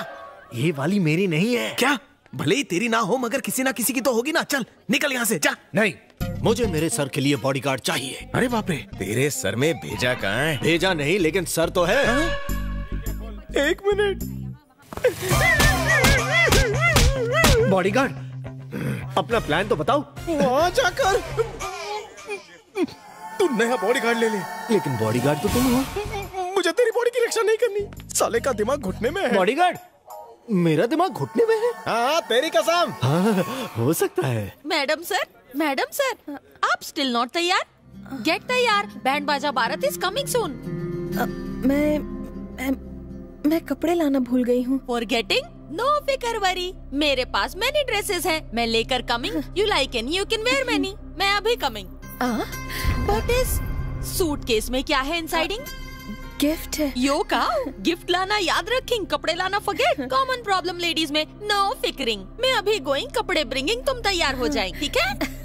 ये वाली मेरी नहीं है। क्या? भले ही तेरी ना हो मगर किसी ना किसी की तो होगी ना। चल निकल यहाँ से, जा। नहीं, मुझे मेरे सर के लिए बॉडीगार्ड चाहिए। अरे बाप रे, तेरे सर में भेजा कहाँ है? भेजा नहीं, लेकिन सर तो है। एक मिनट। बॉडीगार्ड, अपना प्लान तो बताओ। वहाँ जाकर तू नया बॉडीगार्ड ले ले। लेकिन बॉडीगार्ड तो तुम हो। मुझे तेरी बॉडी की रक्षा नहीं करनी। साले का दिमाग घुटने में है। बॉडीगार्ड, मेरा दिमाग घुटने में है। हाँ, तेरी कसम। हाँ, हो सकता है। मैडम सर, आप स्टिल नॉट तैयार? गेट तैयार, बैंड बाजा बारात इज कमिंग सून। मैं कपड़े लाना भूल गई हूँ। फॉरगेटिंग? नो फिकर वरी, मेरे पास मैनी ड्रेसेस हैं, मैं लेकर coming. You like any, you can wear many. मैं अभी कमिंग। व्हाट इज सूटकेस में क्या है इनसाइडिंग? गिफ्ट है। यो का गिफ्ट लाना याद रखिंग, कपड़े लाना फॉरगेट। कॉमन प्रॉब्लम लेडीज में। नो फिकरिंग, मैं अभी गोइंग, कपड़े ब्रिंगिंग, तुम तैयार हो जाएंगे, ठीक है?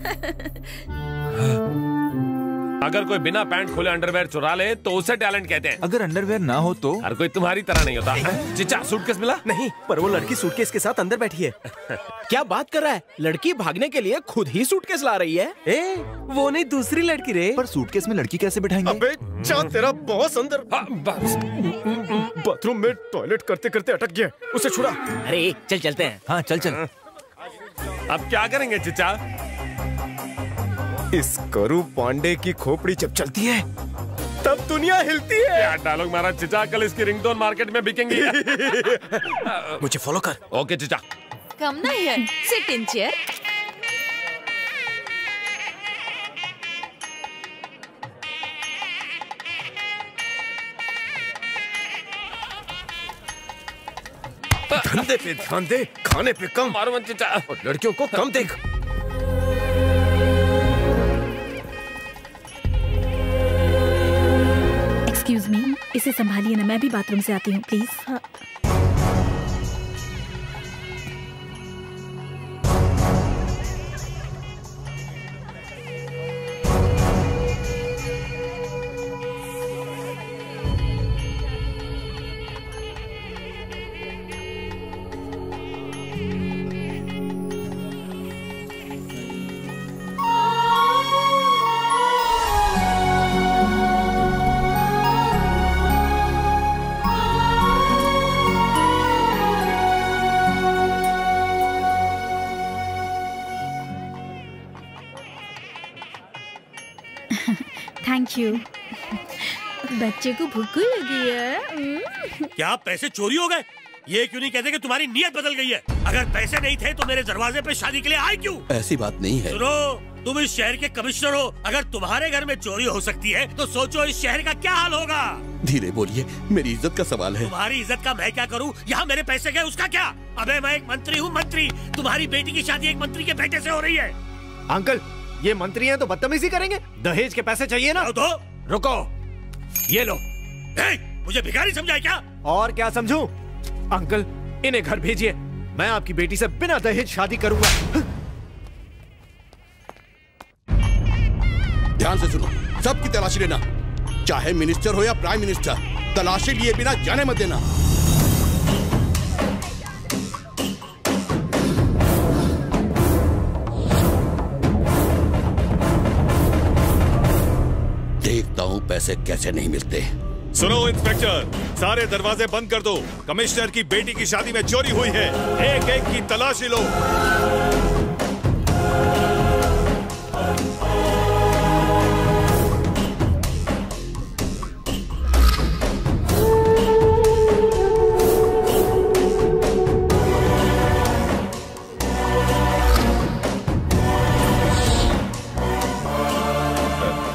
अगर कोई बिना पैंट खोले अंडरवेयर चुरा ले तो उसे टैलेंट कहते हैं। अगर अंडरवेयर ना हो तो? हर कोई तुम्हारी तरह नहीं होता। चिचा, सूटकेस मिला? नहीं, पर वो लड़की सूटकेस के साथ अंदर बैठी है। क्या बात कर रहा है? लड़की भागने के लिए खुद ही सूटकेस ला रही है। वो नहीं, दूसरी लड़की रे। पर सूटकेस में लड़की कैसे बिठाएंगे? अबे जा, तेरा बॉस अंदर बाथरूम में टॉयलेट करते करते अटक गया, उसे छुड़ा। अरे चल चलते हैं। हाँ चल चल। अब क्या करेंगे चिचा? इस करू पांडे की खोपड़ी जब चलती है तब दुनिया हिलती है। क्या डायलॉग मारा चिचा, कल इसकी रिंगटोन मार्केट में बिकेंगी। मुझे फॉलो कर। ओके चिचा। कम ना हियर, सिट इन चेयर। धंधे पे ध्यान दे, खाने पे कम। मारो मत चिचा। और लड़कियों को कम देख। एक्सक्यूज मी, इसे संभालिए ना, मैं भी बाथरूम से आती हूँ प्लीज। हाँ। Thank you. बच्चे को भूख लगी है। क्या पैसे चोरी हो गए? ये क्यों नहीं कहते कि तुम्हारी नीयत बदल गई है? अगर पैसे नहीं थे तो मेरे दरवाजे पे शादी के लिए आए क्यों? ऐसी बात नहीं है। सुनो, तुम इस शहर के कमिश्नर हो। अगर तुम्हारे घर में चोरी हो सकती है तो सोचो इस शहर का क्या हाल होगा। धीरे बोलिए, मेरी इज्जत का सवाल है। तुम्हारी इज्जत का मैं क्या करूँ? यहाँ मेरे पैसे गए उसका क्या? अबे मैं एक मंत्री हूँ, मंत्री। तुम्हारी बेटी की शादी एक मंत्री के बेटे से हो रही है। अंकल, ये मंत्री हैं तो बदतमीजी करेंगे। दहेज के पैसे चाहिए ना? तो रुको, ये लो। मुझे भिखारी समझा क्या? और क्या समझूं? अंकल, इन्हें घर भेजिए। मैं आपकी बेटी से बिना दहेज शादी करूंगा। ध्यान से सुनो, सबकी तलाशी लेना, चाहे मिनिस्टर हो या प्राइम मिनिस्टर। तलाशी लिए बिना जाने मत देना। देखता हूं पैसे कैसे नहीं मिलते। सुनो इंस्पेक्टर, सारे दरवाजे बंद कर दो। कमिश्नर की बेटी की शादी में चोरी हुई है। एक एक की तलाशी लो।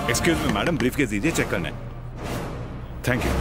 एक्सक्यूज मी मैडम, ब्रीफकेस दीजिए, चेक करना है। Thank you.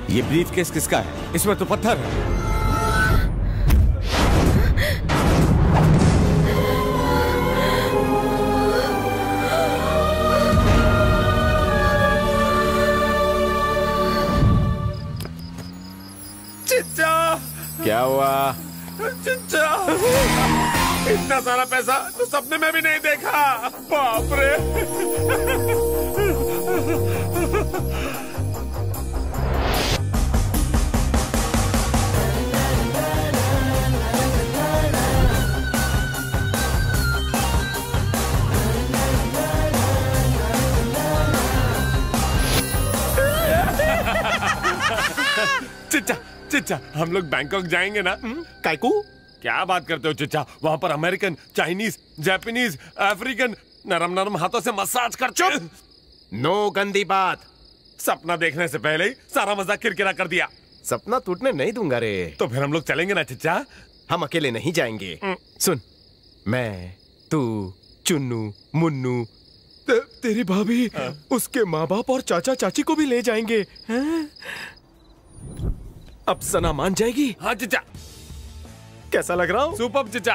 ये ब्रीफकेस किसका है? इसमें तो पत्थर है। इतना सारा पैसा तो सपने में भी नहीं देखा। बाप रे। चिच्चा चिच्चा, हम लोग बैंकॉक जाएंगे ना? काइकू? क्या बात करते हो चिच्चा? वहाँ पर अमेरिकन, चाइनीज, जापानीज, अफ्रीकन नरम नरम हाथों से मसाज कर। चुप! नो गंदी बात। सपना देखने से पहले ही सारा मजाक किरकिरा कर दिया। सपना टूटने नहीं दूंगा रे। तो फिर हम लोग चलेंगे ना चिच्चा? हम अकेले नहीं जाएंगे। सुन, मैं, तू, चुन्नू, मुन्नू, तेरी भाभी, उसके माँ बाप और चाचा चाची को भी ले जाएंगे। अब सना मान जाएगी। हाँ चिच्चा। कैसा लग रहा हूँ? सुपर चिच्चा।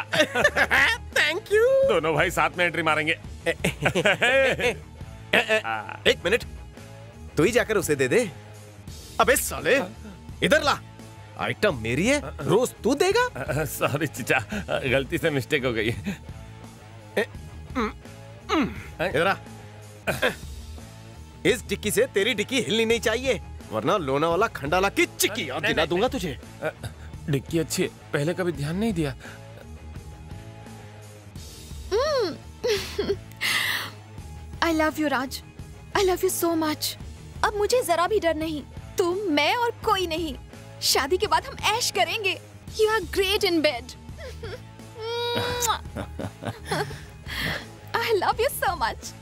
Thank you. दोनों भाई साथ में एंट्री मारेंगे। एक मिनट, तू ही जाकर उसे दे दे। अबे साले, इधर ला। आइटम मेरी है, रोज तू देगा। सॉरी चिच्चा, गलती से मिस्टेक हो गई। इधर आ। इस डिक्की से तेरी डिक्की हिलनी नहीं चाहिए, वरना लोनावाला खंडाला की चिक्की और दिला दूंगा तुझे। डिक्की अच्छी है, पहले कभी ध्यान नहीं दिया। I love you, Raj. I love you so much। अब मुझे जरा भी डर नहीं। तुम, मैं और कोई नहीं। शादी के बाद हम ऐश करेंगे। You are great in bed। I love you so much।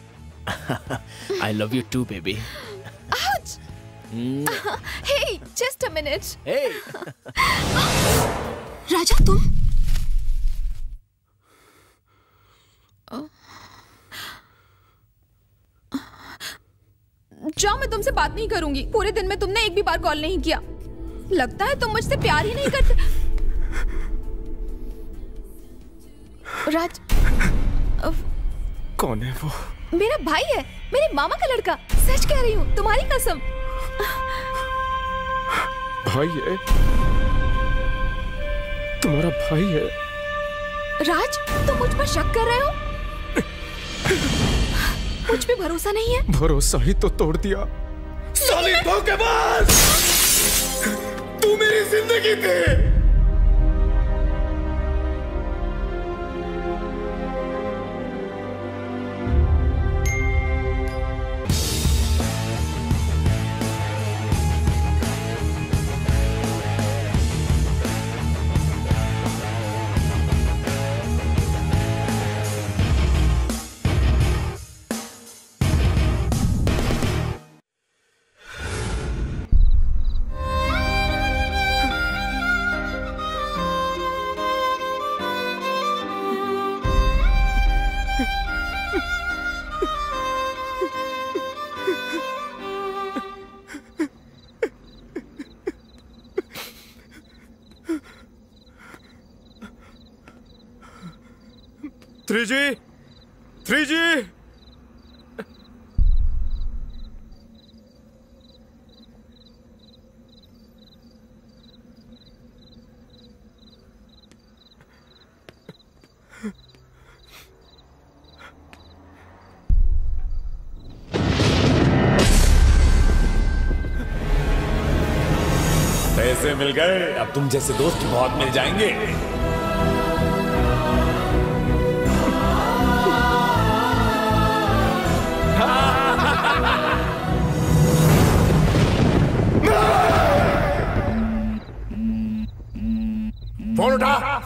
I love you too, baby। Ouch! Hey, just a minute। Hey। राजा तुम? जाओ, मैं तुमसे बात नहीं करूंगी। पूरे दिन में तुमने एक भी बार कॉल नहीं किया। लगता है तुम मुझसे प्यार ही नहीं करते। राज, कौन है वो? मेरा भाई है, मेरे मामा का लड़का। सच कह रही हूँ, तुम्हारी कसम। भाई है? तुम्हारा भाई है? राज, तुम मुझ पर शक कर रहे हो? मुझ पे भरोसा नहीं है? भरोसा ही तो तोड़ दिया। साली धोखेबाज! तू मेरी जिंदगी थी। थ्री जी पैसे मिल गए, अब तुम जैसे दोस्त बहुत मिल जाएंगे। फोन उठा।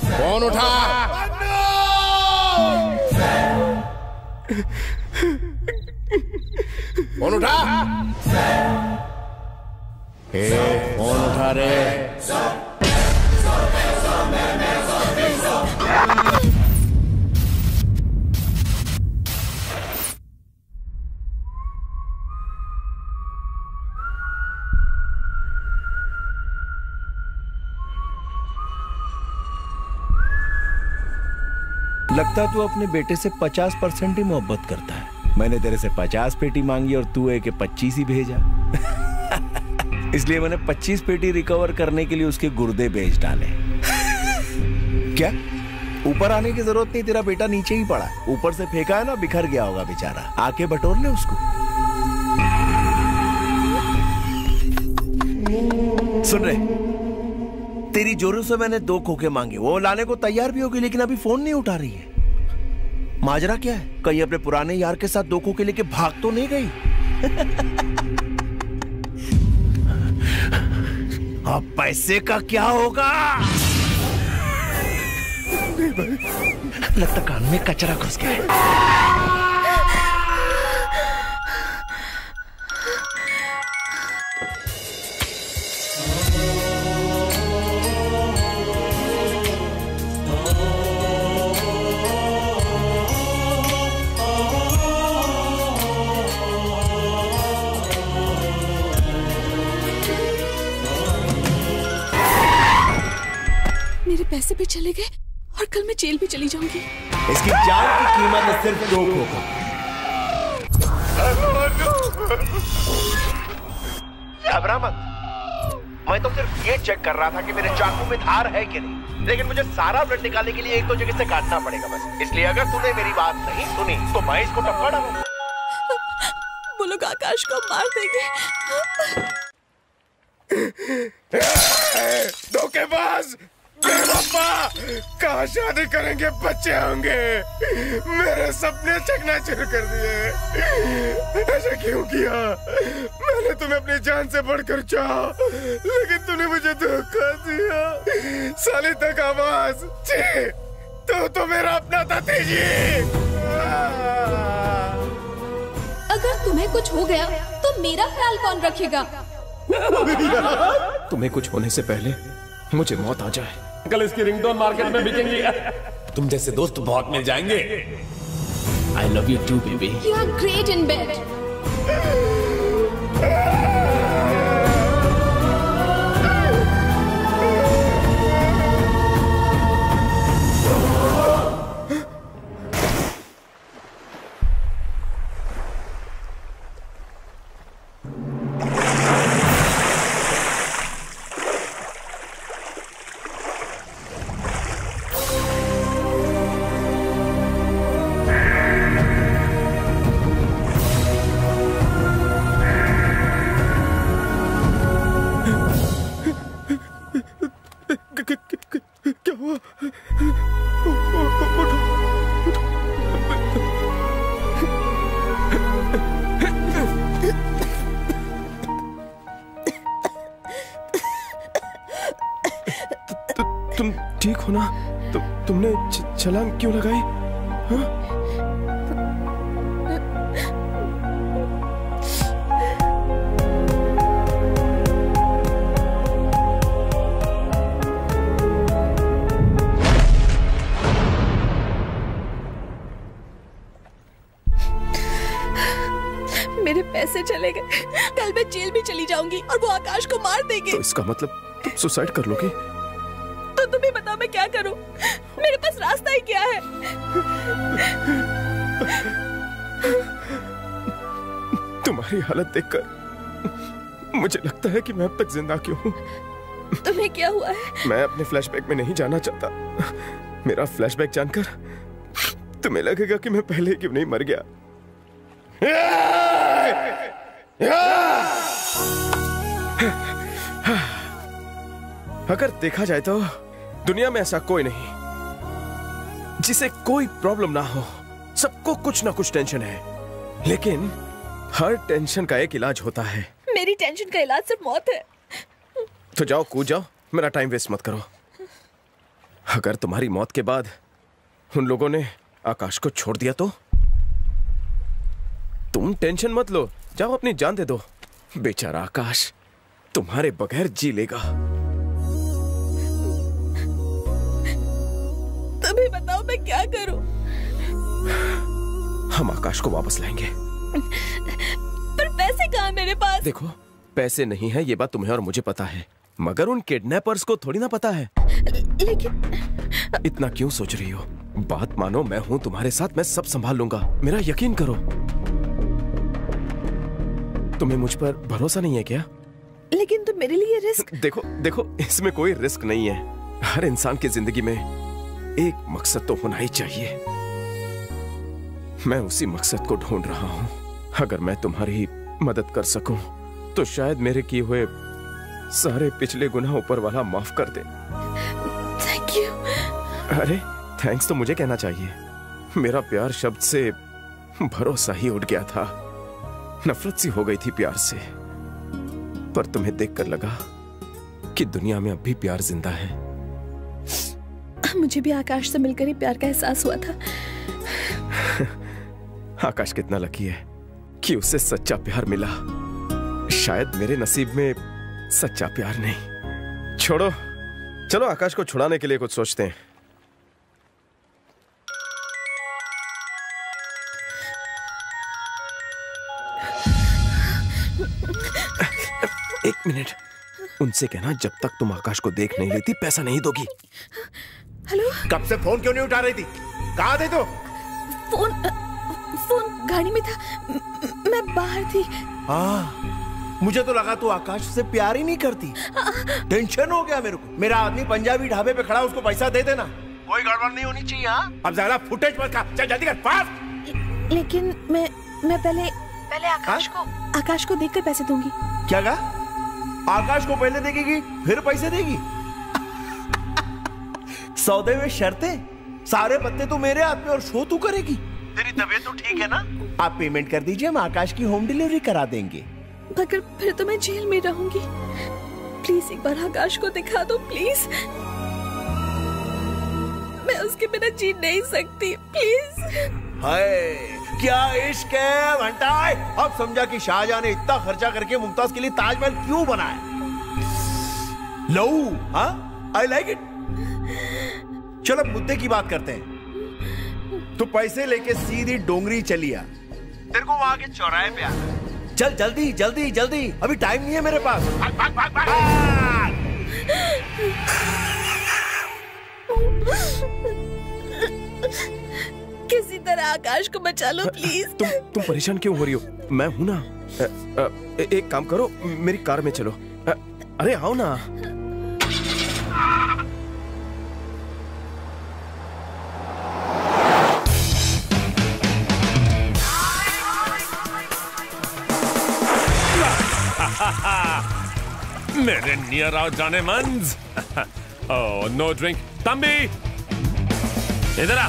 फोन उठा। फोन उठा। फोन उठा रे। लगता तू अपने बेटे से 50% ही मोहब्बत करता है। मैंने तेरे से 50 पेटी मांगी और तू है कि 25 ही भेजा। इसलिए मैंने 25 पेटी रिकवर करने के लिए उसके गुर्दे बेच डाले। क्या ऊपर आने की जरूरत नहीं, तेरा बेटा नीचे ही पड़ा है। ऊपर से फेंका है ना, बिखर गया होगा बेचारा, आके बटोर ले उसको। सुन रहे, तेरी जोरों से मैंने 2 खोखे मांगे, वो लाने को तैयार भी होगी, लेकिन अभी फोन नहीं उठा रही है। माजरा क्या है? कहीं अपने पुराने यार के साथ 2 खोखे लेके भाग तो नहीं गई? अब पैसे का क्या होगा? लगता कान में कचरा घुस गया। मेरे पैसे भी चले गए और कल मैं जेल भी चली जाऊंगी। इसकी जान की कीमत है सिर्फ 2 खोखा। घबरा मत, मैं तो सिर्फ ये चेक कर रहा था कि मेरे चाकू में धार है कि नहीं, लेकिन मुझे सारा ब्लड निकालने के लिए 1-2 जगह से काटना पड़ेगा बस। इसलिए अगर तूने मेरी बात नहीं सुनी तो मैं इसको टपका डालूंगा। वो लोग आकाश को मार देंगे। धोखेबाज, बेवफा, कहाँ शादी करेंगे, बच्चे होंगे, मेरे सपने चकनाचूर कर दिए। ऐसा क्यों किया? मैंने तुम्हें अपनी जान से बढ़कर चाहा, लेकिन तूने मुझे धोखा दिया। साली तक आवाज, छी, तो मेरा अपना था तेजी। अगर तुम्हें कुछ हो गया तो मेरा ख्याल कौन रखेगा? तुम्हें कुछ होने से पहले मुझे मौत आ जाए। कल इसकी रिंगटोन मार्केट में बिकेंगी। तुम जैसे दोस्त बहुत मिल जाएंगे। I love you too, baby. You are great in bed. तुम ठीक हो ना? तुमने छलांग क्यों लगाई? हाँ? मेरे पैसे चले गए, कल मैं जेल भी चली जाऊंगी और वो आकाश को मार देंगे। तो इसका मतलब तुम सुसाइड कर लोगी? तो तुम ही बताओ मैं क्या करूं? मेरे पास रास्ता ही क्या है? तुम्हारी हालत देखकर मुझे लगता है कि मैं अब तक जिंदा क्यों हूँ। तुम्हें क्या हुआ है? मैं अपने फ्लैशबैक में नहीं जाना चाहता। मेरा फ्लैशबैक जानकर तुम्हें लगेगा कि मैं पहले क्यों नहीं मर गया। अगर देखा जाए तो दुनिया में ऐसा कोई नहीं जिसे कोई प्रॉब्लम ना हो। सबको कुछ ना कुछ टेंशन है, लेकिन हर टेंशन का एक इलाज होता है। मेरी टेंशन का इलाज सिर्फ मौत है। तो जाओ, कूद जाओ, मेरा टाइम वेस्ट मत करो। अगर तुम्हारी मौत के बाद उन लोगों ने आकाश को छोड़ दिया तो तुम टेंशन मत लो, जाओ अपनी जान दे दो। बेचारा आकाश तुम्हारे बगैर जी लेगा। तभी बताओ मैं क्या करूं? हम आकाश को वापस लाएंगे। पर पैसे कहाँ मेरे पास? देखो, पैसे नहीं है ये बात तुम्हें और मुझे पता है, मगर उन किडनैपर्स को थोड़ी ना पता है। लेकिन इतना क्यों सोच रही हो? बात मानो, मैं हूं तुम्हारे साथ, मैं सब संभाल लूंगा। मेरा यकीन करो। तुम्हें मुझ पर भरोसा नहीं है क्या? लेकिन तुम मेरे लिए रिस्क। देखो देखो, इसमें कोई रिस्क नहीं है। हर इंसान की जिंदगी में एक मकसद तो होना ही चाहिए। मैं उसी मकसद को ढूंढ रहा हूं। अगर मैं तुम्हारी मदद कर सकूं तो शायद मेरे किए हुए सारे पिछले गुनाह ऊपर वाला माफ कर दे। Thank you. अरे थैंक्स तो मुझे कहना चाहिए। मेरा प्यार शब्द से भरोसा ही उठ गया था। नफरत सी हो गई थी प्यार से। पर तुम्हें देखकर लगा कि दुनिया में अब भी प्यार जिंदा है। मुझे भी आकाश से मिलकर ही प्यार का एहसास हुआ था। आकाश कितना लकी है कि उसे सच्चा प्यार मिला। शायद मेरे नसीब में सच्चा प्यार नहीं। छोड़ो, चलो आकाश को छुड़ाने के लिए कुछ सोचते हैं। एक मिनट, उनसे कहना जब तक तुम आकाश को देख नहीं लेती पैसा नहीं दोगी। हेलो, कब से फोन क्यों नहीं उठा रही थी? कहाँ थे तो? फोन गाड़ी में था, मैं बाहर थी। मुझे तो लगा तू आकाश से प्यार ही नहीं करती। टेंशन हो गया मेरे को। मेरा आदमी पंजाबी ढाबे पे खड़ा, उसको पैसा दे देना। कोई गड़बड़ नहीं होनी चाहिए। अब ज्यादा फुटेज मत खा, चल जल्दी कर, फास्ट। लेकिन मैं पहले आकाश को देखकर पैसे दूंगी। क्या कहा? आकाश को पहले देगी फिर पैसे देगी? सौदे में शर्तें? सारे पत्ते तो मेरे हाथ में और शो तू करेगी। तेरी तबीयत तो ठीक है ना? आप पेमेंट कर दीजिए, हम आकाश की होम डिलीवरी करा देंगे। मगर फिर तो मैं जेल में रहूंगी। प्लीज एक बार आकाश को दिखा दो, प्लीज। मैं उसके बिना जी नहीं सकती, प्लीज। हाय क्या इश्क है घंटाए। अब समझा कि शाहजहां ने इतना खर्चा करके मुमताज के लिए ताजमहल क्यों बनाया। लऊ, हाँ, आई लाइक इट। चलो मुद्दे की बात करते हैं। तू पैसे लेके सीधी डोंगरी चली आ। तेरे को वहां के चौराहे पे आना। चल जल्दी जल्दी जल्दी, अभी टाइम नहीं है मेरे पास। भाग भाग भाग भाग। किसी तरह आकाश को बचा लो प्लीज। तुम परेशान क्यों हो रही हो? मैं हूं ना। एक काम करो, मेरी कार में चलो। अरे आओ ना। मेरे नियर आओ जाने मंज। Oh no drink. तंबी इधर आ।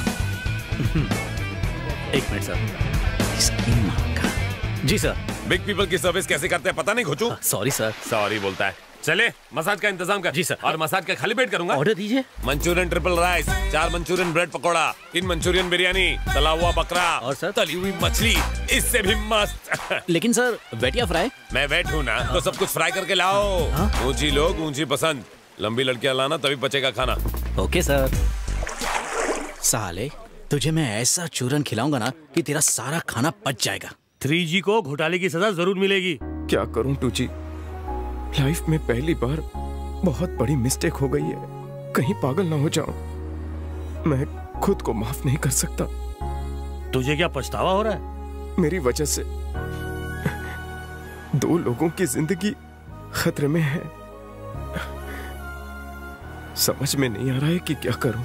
एक मिनट सर। इसकी मां का। जी सर। बिग पीपल की सर्विस कैसे करते हैं पता नहीं घोचू। Sorry sir. सॉरी बोलता है। चले मसाज का इंतजाम कर। जी सर। और मसाज का खाली पेट करूंगा। ऑर्डर दीजिए। Manchurian triple rice, 4 Manchurian bread pakora, 3 Manchurian biryani, तला हुआ बकरा और सर तली हुई मछली, इससे भी मस्त। लेकिन सर वेट या फ्राई? मैं वेट हूँ ना, तो सब कुछ फ्राई करके लाओ। ऊंची लोग ऊंची पसंद, लंबी लड़कियां लाना तभी बचेगा खाना। Okay sir. साले तुझे मैं ऐसा चूरन खिलाऊंगा ना कि तेरा सारा खाना पच जाएगा। 3G को घोटाले की सजा जरूर मिलेगी। क्या करूं 2G, लाइफ में पहली बार बहुत बड़ी मिस्टेक हो गई है। कहीं पागल ना हो जाऊं। मैं खुद को माफ नहीं कर सकता। तुझे क्या पछतावा हो रहा है? मेरी वजह से 2 लोगों की जिंदगी खतरे में है। समझ में नहीं आ रहा है कि क्या करूं।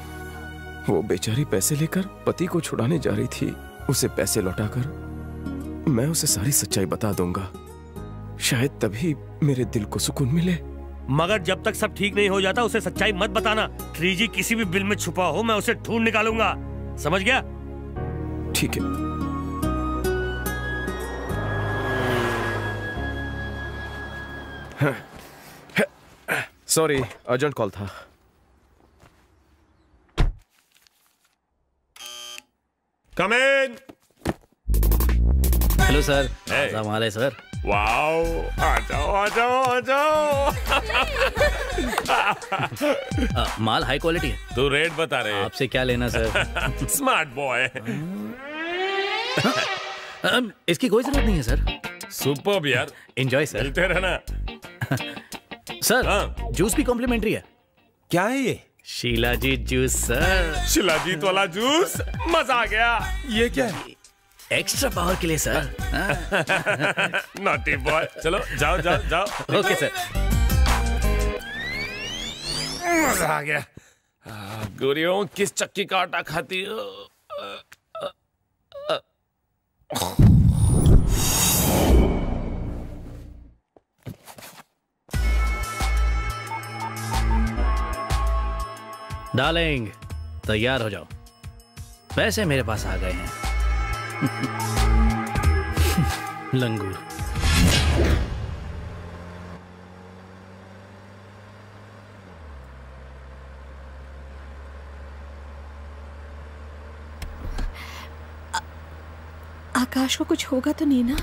वो बेचारी पैसे लेकर पति को छुड़ाने जा रही थी। उसे पैसे लौटाकर मैं उसे सारी सच्चाई बता दूंगा। शायद तभी मेरे दिल को सुकून मिले। मगर जब तक सब ठीक नहीं हो जाता उसे सच्चाई मत बताना। 3G किसी भी बिल में छुपा हो, मैं उसे ढूंढ निकालूंगा। समझ गया? ठीक है। सॉरी, अर्जेंट कॉल था। Come in. Hello sir. हमारे सर। वाओ, आ जाओ आ जाओ आ जाओ। माल हाई क्वालिटी है। तू रेट बता रहे। आपसे क्या लेना सर? Smart boy. इसकी कोई जरूरत नहीं है सर। सुपर्ब यार। Enjoy sir. मिलते रहना। सर जूस भी कॉम्प्लीमेंट्री है। क्या है ये? शीलाजीत जूस सर। शीलाजीत वाला जूस, मजा आ गया। ये क्या है? एक्स्ट्रा पावर के लिए सर। Naughty boy. चलो जाओ जाओ जाओ। Okay sir. मजा आ गया। गोरियों किस चक्की का आटा खाती हो? डार्लिंग तैयार हो जाओ, पैसे मेरे पास आ गए हैं। लंगूर। आकाश को कुछ होगा तो नहीं ना?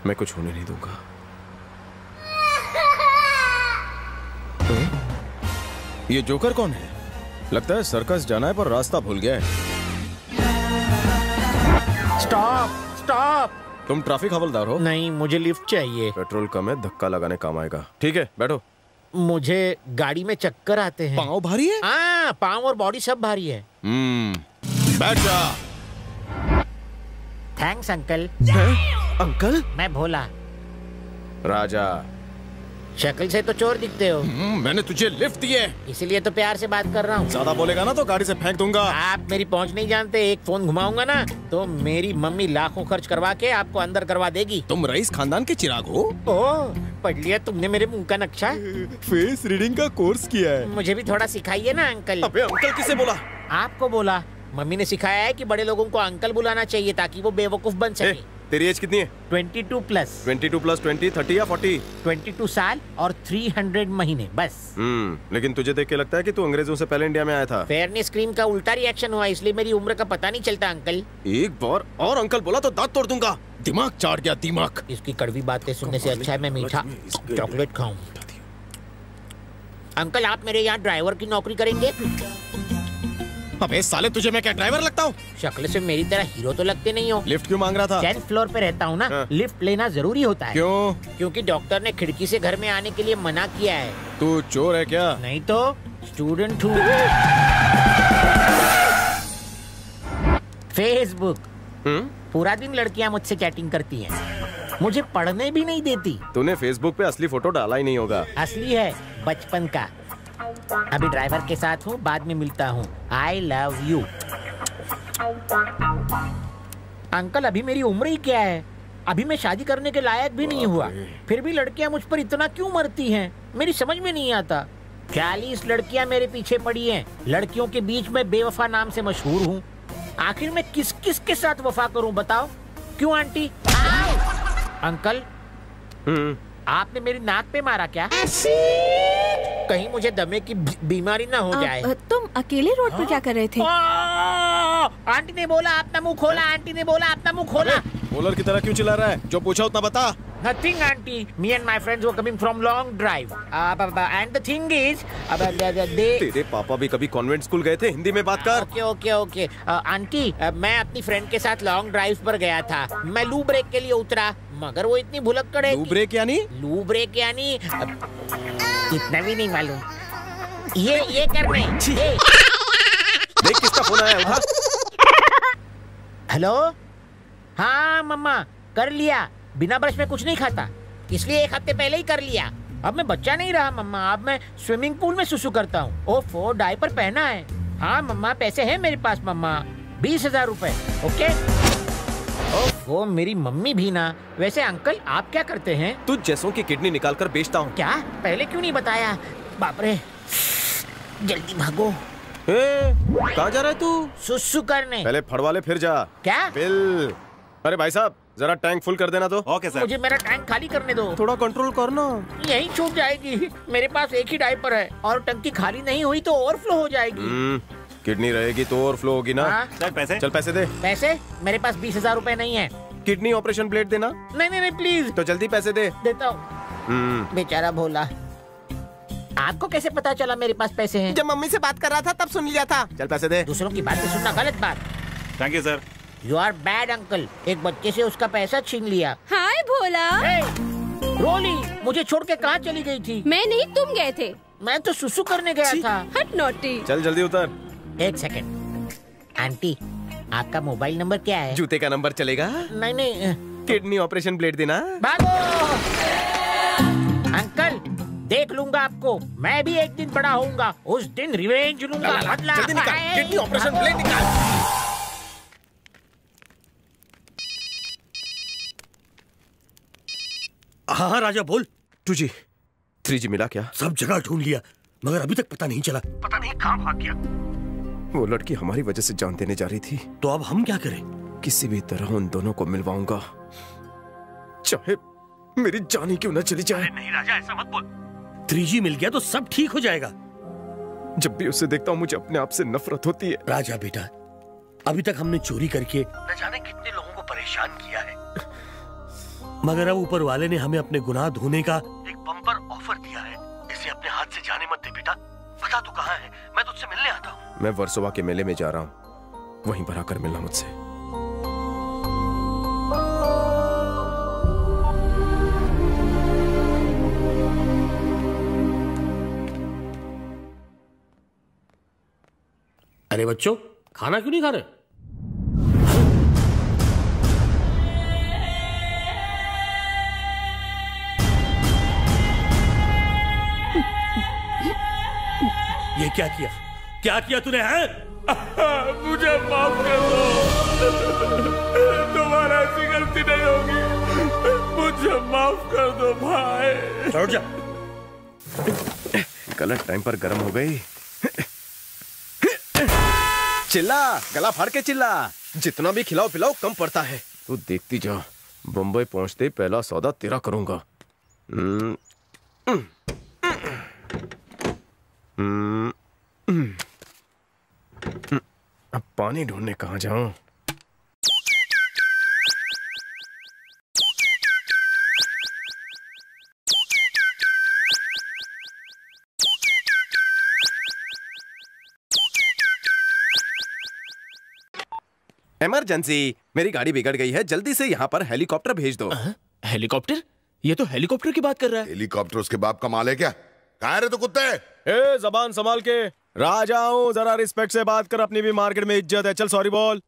मैं कुछ होने नहीं दूंगा। ये जोकर कौन है? लगता है सर्कस जाना है पर रास्ता भूल गया है। Stop stop. तुम ट्रैफिक हवलदार हो? नहीं, मुझे लिफ्ट चाहिए। पेट्रोल कम है, धक्का लगाने काम आएगा। ठीक है बैठो। मुझे गाड़ी में चक्कर आते हैं। पाँव भारी है? हाँ, पाँव और बॉडी सब भारी है। बैठ जा। Thanks uncle. अंकल? मैं भोला। राजा। शक्ल से तो चोर दिखते हो। मैंने तुझे लिफ्ट दी है, इसीलिए तो प्यार से बात कर रहा हूँ। ज्यादा बोलेगा ना तो गाड़ी से फेंक दूंगा। आप मेरी पहुँच नहीं जानते। एक फोन घुमाऊंगा ना तो मेरी मम्मी लाखों खर्च करवा के आपको अंदर करवा देगी। तुम रईस खानदान के चिराग हो? ओह, पढ़ लिया तुमने मेरे मुंह का नक्शा? फेस रीडिंग का कोर्स किया है। मुझे भी थोड़ा सिखाइए ना अंकल। अबे अंकल किसे बोला? आपको बोला। मम्मी ने सिखाया है कि बड़े लोगों को अंकल बुलाना चाहिए ताकि वो बेवकूफ बन सके। तेरी एज कितनी है? 22 प्लस। 22 प्लस 20, 30 या 40? 22 साल और 300 महीने बस। लेकिन तुझे देख के लगता है कि तू अंग्रेजों से पहले इंडिया में आया था। फेयरनेस क्रीम का उल्टा रिएक्शन हुआ, इसलिए मेरी उम्र का पता नहीं चलता अंकल। एक बार और अंकल बोला तो दांत तोड़ दूंगा। दिमाग चाट गया दिमाग। इसकी कड़वी बातें सुनने से अच्छा है मैं मीठा चॉकलेट खाऊं। अंकल आप मेरे यहाँ ड्राइवर की नौकरी करेंगे? अबे साले तुझे मैं क्या ड्राइवर लगता हूँ? शक्ल से मेरी तरह हीरो तो लगते नहीं हो। लिफ्ट क्यों मांग रहा था? 10th फ्लोर पे रहता हूँ ना। लिफ्ट लेना जरूरी होता है। क्यों? क्योंकि डॉक्टर ने खिड़की से घर में आने के लिए मना किया है। तू चोर है क्या? नहीं तो स्टूडेंट हूँ। फेसबुक। पूरा दिन लड़कियाँ मुझसे चैटिंग करती हैं। मुझे पढ़ने भी नहीं देती। तूने फेसबुक पे असली फोटो डाला ही नहीं होगा। असली है, बचपन का। अभी ड्राइवर के साथ हूँ, बाद में मिलता हूँ। आई लव यू। अंकल अभी मेरी उम्र ही क्या है? अभी मैं शादी करने के लायक भी नहीं हुआ, फिर भी लड़कियां मुझ पर इतना क्यों मरती हैं? मेरी समझ में नहीं आता। 40 लड़कियां मेरे पीछे पड़ी हैं। लड़कियों के बीच में बेवफा नाम से मशहूर हूँ। आखिर मैं किस किस के साथ वफा करूँ बताओ? क्यों आंटी? अंकल आपने मेरी नाक पे मारा क्या? कहीं मुझे दमे की बीमारी ना हो जाए। तुम अकेले रोड पर क्या कर रहे थे? आंटी ने बोला अपना मुंह खोला। आंटी ने बोला अपना मुंह खोला। बोलर की तरह क्यों चिल्ला रहा है? जो पूछा उतना बता। Nothing, auntie. Me and my friends were coming from long drive. And the thing is, they. तेरे पापा भी कभी कॉन्वेंट स्कूल गए थे? हिंदी में बात कर। ओके। आंटी मैं अपनी फ्रेंड के साथ लॉन्ग ड्राइव पर गया था। मैं लू ब्रेक के लिए उतरा, मगर वो इतनी भुलक्कड़ है। लू ब्रेक यानी? लू ब्रेक यानी इतना भी नहीं मालूम। ये करने। देख किसका फोन आया, उठा। हेलो। हाँ मम्मा कर लिया। बिना ब्रश में कुछ नहीं खाता, इसलिए 1 हफ्ते पहले ही कर लिया। अब मैं बच्चा नहीं रहा मम्मा, अब मैं स्विमिंग पूल में सुसु करता हूँ। ओफो डायपर पहना है। हाँ मम्मा पैसे हैं मेरे पास मम्मा, 20,000 रुपए। ओके। ओफो मेरी मम्मी भी ना। वैसे अंकल आप क्या करते हैं? तुझ जैसों की किडनी निकाल कर बेचता हूँ। क्या? पहले क्यों नहीं बताया? बाप रे, जल्दी भागो। कहाँ जा रहा है तू? सुसु करने। पहले फड़वाले फिर जा। क्या? बिल। अरे भाई साहब जरा टैंक फुल कर देना तो। Okay sir. मुझे मेरा टैंक खाली करने दो। थोड़ा कंट्रोल करना। यही छूट जाएगी। मेरे पास एक ही डायपर है और टंकी खाली नहीं हुई तो ओवरफ्लो हो जाएगी। किडनी रहेगी तो ओवरफ्लो होगी ना। चल पैसे। चल पैसे दे। पैसे? मेरे पास 20,000 रुपए नहीं है। किडनी ऑपरेशन प्लेट देना। नहीं प्लीज। तो जल्दी पैसे दे। देता हूँ। बेचारा भोला। आपको कैसे पता चला मेरे पास पैसे हैं? जब मम्मी से बात कर रहा था तब सुन लिया था। चल पैसे दे। दूसरों की बातें सुनना गलत बात। Thank you sir. You are bad uncle. एक बच्चे से उसका पैसा छीन लिया। हाय भोला। रोली मुझे छोड़ के कहाँ चली गई थी? मैं नहीं, तुम गए थे। मैं तो सुसु करने गया था। हट नॉटी। चल जल्दी उतर। 1 सेकंड। आंटी आपका मोबाइल नंबर क्या है? जूते का नंबर चलेगा? नहीं नहीं। किडनी ऑपरेशन प्लेट देना। भागो अंकल, देख लूंगा आपको। मैं भी एक दिन बड़ा होऊंगा, उस दिन रिवेंज लूंगा। बदला। जल्दी निकाल, किडनी ऑपरेशन प्लेट निकाल। हाँ राजा बोल। 2G 3G मिला क्या? सब जगह ढूंढ लिया मगर अभी तक पता नहीं चला। पता नहीं कहाँ भाग गया। वो लड़की हमारी वजह से जान देने जा रही थी। तो अब हम क्या करें? किसी भी तरह उन दोनों को मिलवाऊंगा, चाहे मेरी जान ही क्यों न चली जाए। नहीं राजा ऐसा मत बोल। 3G मिल गया तो सब ठीक हो जाएगा। जब भी उसे देखता हूँ मुझे अपने आप से नफरत होती है। राजा बेटा, अभी तक हमने चोरी करके न जाने कितने लोगों को परेशान किया है, मगर अब ऊपर वाले ने हमें अपने गुनाह धोने का एक बम्पर ऑफर दिया है। इसे अपने हाथ से जाने मत दे बेटा। बता तू कहाँ है, मैं तुझसे मिलने आता हूँ। मैं वर्सोवा के मेले में जा रहा हूँ, वहीं पर आकर मिलना मुझसे। अरे बच्चों, खाना क्यों नहीं खा रहे? ये क्या किया? क्या किया तूने? है मुझे माफ कर दो, दोबारा ऐसी गलती नहीं होगी। मुझे माफ कर दो भाई। छोड़ जा। गलत टाइम पर गर्म हो गई। चिल्ला, गला फाड़ के चिल्ला। जितना भी खिलाओ पिलाओ कम पड़ता है। तू देखती जा, बम्बई पहुंचते पहला सौदा तेरा करूंगा। अब पानी ढूंढने कहाँ जाऊं? इमरजेंसी, मेरी गाड़ी बिगड़ गई है, जल्दी से यहाँ पर हेलीकॉप्टर भेज दो। हेलीकॉप्टर? ये तो हेलीकॉप्टर की बात कर रहा है। हेलीकॉप्टर उसके बाप का माल है क्या? कहाँ रे तू कुत्ते? ए, जबान संभाल के। राजा हूँ, जरा रिस्पेक्ट से बात कर, अपनी भी मार्केट में इज्जत है। चल सॉरी बोल।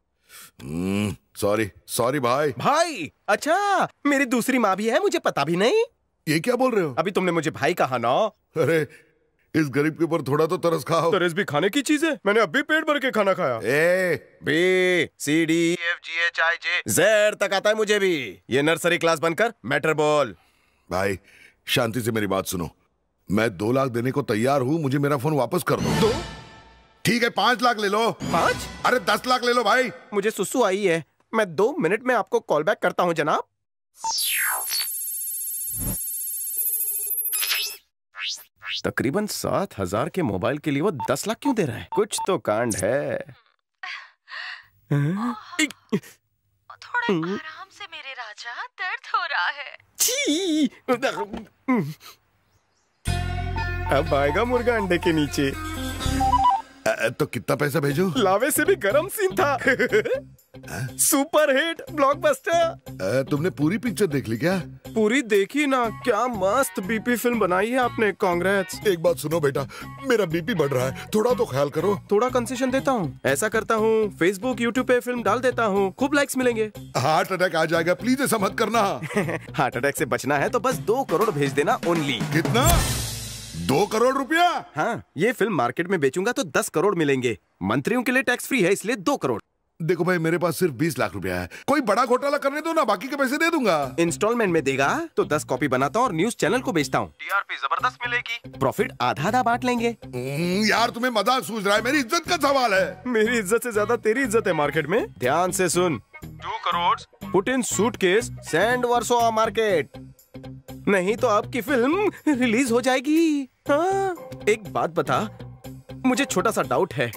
सॉरी सॉरी भाई। भाई? अच्छा, मेरी दूसरी माँ भी है, मुझे पता भी नहीं। ये क्या बोल रहे हो? अभी तुमने मुझे भाई कहा ना। अरे इस गरीब के ऊपर थोड़ा तो तरस खाओ। तरस भी खाने की चीज है, मैंने अभी पेट भर के खाना खाया। ABCDEFGHIJ Z तक आता है मुझे भी। ये नर्सरी क्लास बनकर मैटर बोल। भाई शांति से मेरी बात सुनो। मैं 2 लाख देने को तैयार हूँ, मुझे मेरा फोन वापस कर दो। 2? ठीक है 5 लाख ले लो। 5? अरे 10 लाख ले लो भाई। मुझे सुसु आई है, मैं 2 मिनट में आपको कॉल बैक करता हूँ जनाब। तकरीबन 7,000 के मोबाइल के लिए वो 10 लाख क्यों दे रहा है? कुछ तो कांड है। थोड़े आराम से मेरे राजा, दर्द हो रहा है। अब आएगा मुर्गा अंडे के नीचे। तो कितना पैसा भेजो? लावे से भी गरम सीन था। Super hit blockbuster. तुमने पूरी पिक्चर देख ली क्या? पूरी देखी ना, क्या मस्त बीपी फिल्म बनाई है आपने। कांग्रेस। एक बात सुनो बेटा, मेरा बीपी बढ़ रहा है, थोड़ा तो ख्याल करो। थोड़ा कंसेशन देता हूँ, ऐसा करता हूँ फेसबुक यूट्यूब पे फिल्म डाल देता हूँ, खूब लाइक्स मिलेंगे। हार्ट अटैक आ जाएगा, प्लीज ऐसा मत करना। हार्ट अटैक से बचना है तो बस 2 करोड़ भेज देना ओनली। कितना? 2 करोड़ रुपया? हाँ, ये फिल्म मार्केट में बेचूंगा तो 10 करोड़ मिलेंगे। मंत्रियों के लिए टैक्स फ्री है, इसलिए 2 करोड़। देखो भाई, मेरे पास सिर्फ 20 लाख रुपया है, कोई बड़ा घोटाला करने दो ना, बाकी के पैसे दे दूंगा। इंस्टॉलमेंट में देगा तो 10 कॉपी बनाता हूँ और न्यूज चैनल को बेचता हूँ। टीआरपी जबरदस्त मिलेगी, प्रॉफिट आधा बांट लेंगे। यार तुम्हें मजाक सूझ रहा है, मेरी इज्जत का सवाल है। मेरी इज्जत से ज्यादा तेरी इज्जत है मार्केट में। ध्यान से सुन, 2 crore put in suitcase, send Versova market, नहीं तो आपकी फिल्म रिलीज हो जाएगी। हाँ, एक बात बता, मुझे छोटा सा डाउट है,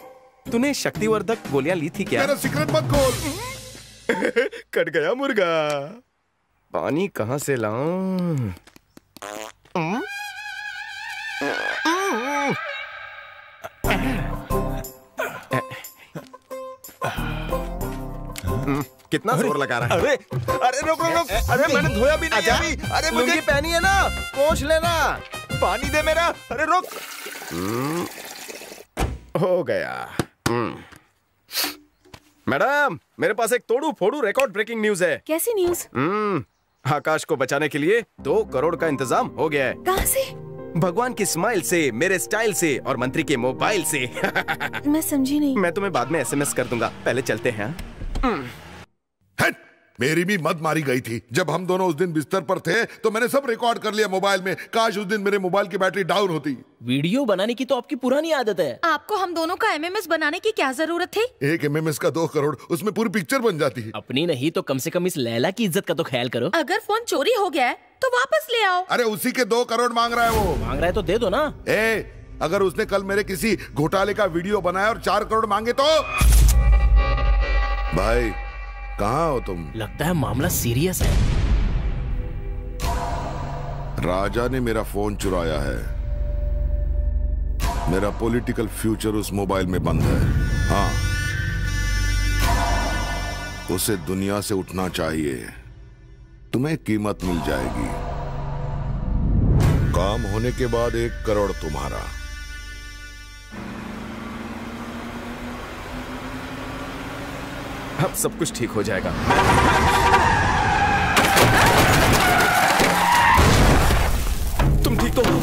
तूने शक्तिवर्धक गोलियां ली थी क्या? मेरा सीक्रेट मत खोल। कट गया मुर्गा। पानी कहाँ से लाऊं? कितना जोर लगा रहा है? अरे अरे रुक रुक रुक, अरे मैंने धोया भी नहीं अभी। अरे लुंगी पहनी है ना, पोंछ लेना। पानी दे मेरा। अरे रुक। हो गया। मैडम, मेरे पास एक तोड़ू फोड़ू रिकॉर्ड ब्रेकिंग न्यूज है। कैसी न्यूज? आकाश को बचाने के लिए 2 करोड़ का इंतजाम हो गया है। कहाँ से? भगवान की स्माइल से, मेरे स्टाइल से और मंत्री के मोबाइल से। मैं समझी नहीं। मैं तुम्हें बाद में एसएमएस कर दूंगा, पहले चलते हैं। मेरी भी मत मारी गई थी। जब हम दोनों उस दिन बिस्तर पर थे तो मैंने सब रिकॉर्ड कर लिया मोबाइल में। काश उस दिन मेरे मोबाइल की बैटरी डाउन होती। वीडियो बनाने की तो आपकी पुरानी आदत है। आपको हम दोनों का एमएमएस बनाने की क्या जरूरत थी? एक एमएमएस का 2 करोड़, उसमें पूरी पिक्चर बन जाती है। अपनी नहीं तो कम से कम इस लैला की इज्जत का तो ख्याल करो। अगर फोन चोरी हो गया है तो वापस ले आओ। अरे उसी के 2 करोड़ मांग रहा है वो। मांग रहा है तो दे दो ना। अगर उसने कल मेरे किसी घोटाले का वीडियो बनाया और 4 करोड़ मांगे तो? भाई कहाँ हो तुम? लगता है मामला सीरियस है। राजा ने मेरा फोन चुराया है। मेरा पॉलिटिकल फ्यूचर उस मोबाइल में बंद है। हाँ, उसे दुनिया से उठना चाहिए। तुम्हें कीमत मिल जाएगी। काम होने के बाद 1 करोड़ तुम्हारा। अब सब कुछ ठीक हो जाएगा। तुम ठीक तो हो?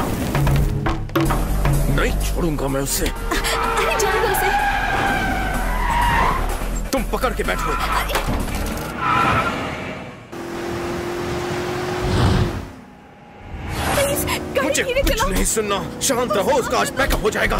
नहीं छोड़ूंगा मैं उसे। जाने दो उसे। तुम पकड़ के बैठो। मुझे कुछ नहीं सुनना। शांत रहो, उसका आज बैकअप हो जाएगा।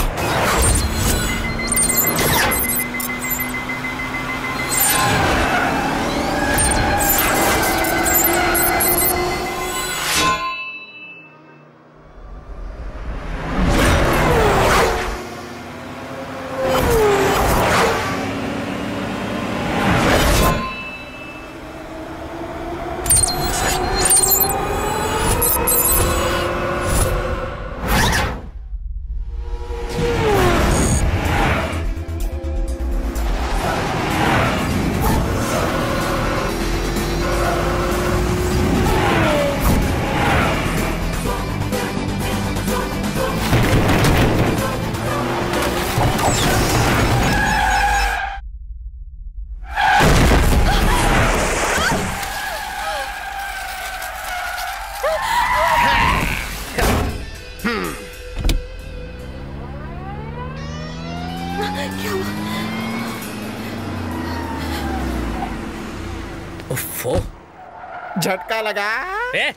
झटका लगा।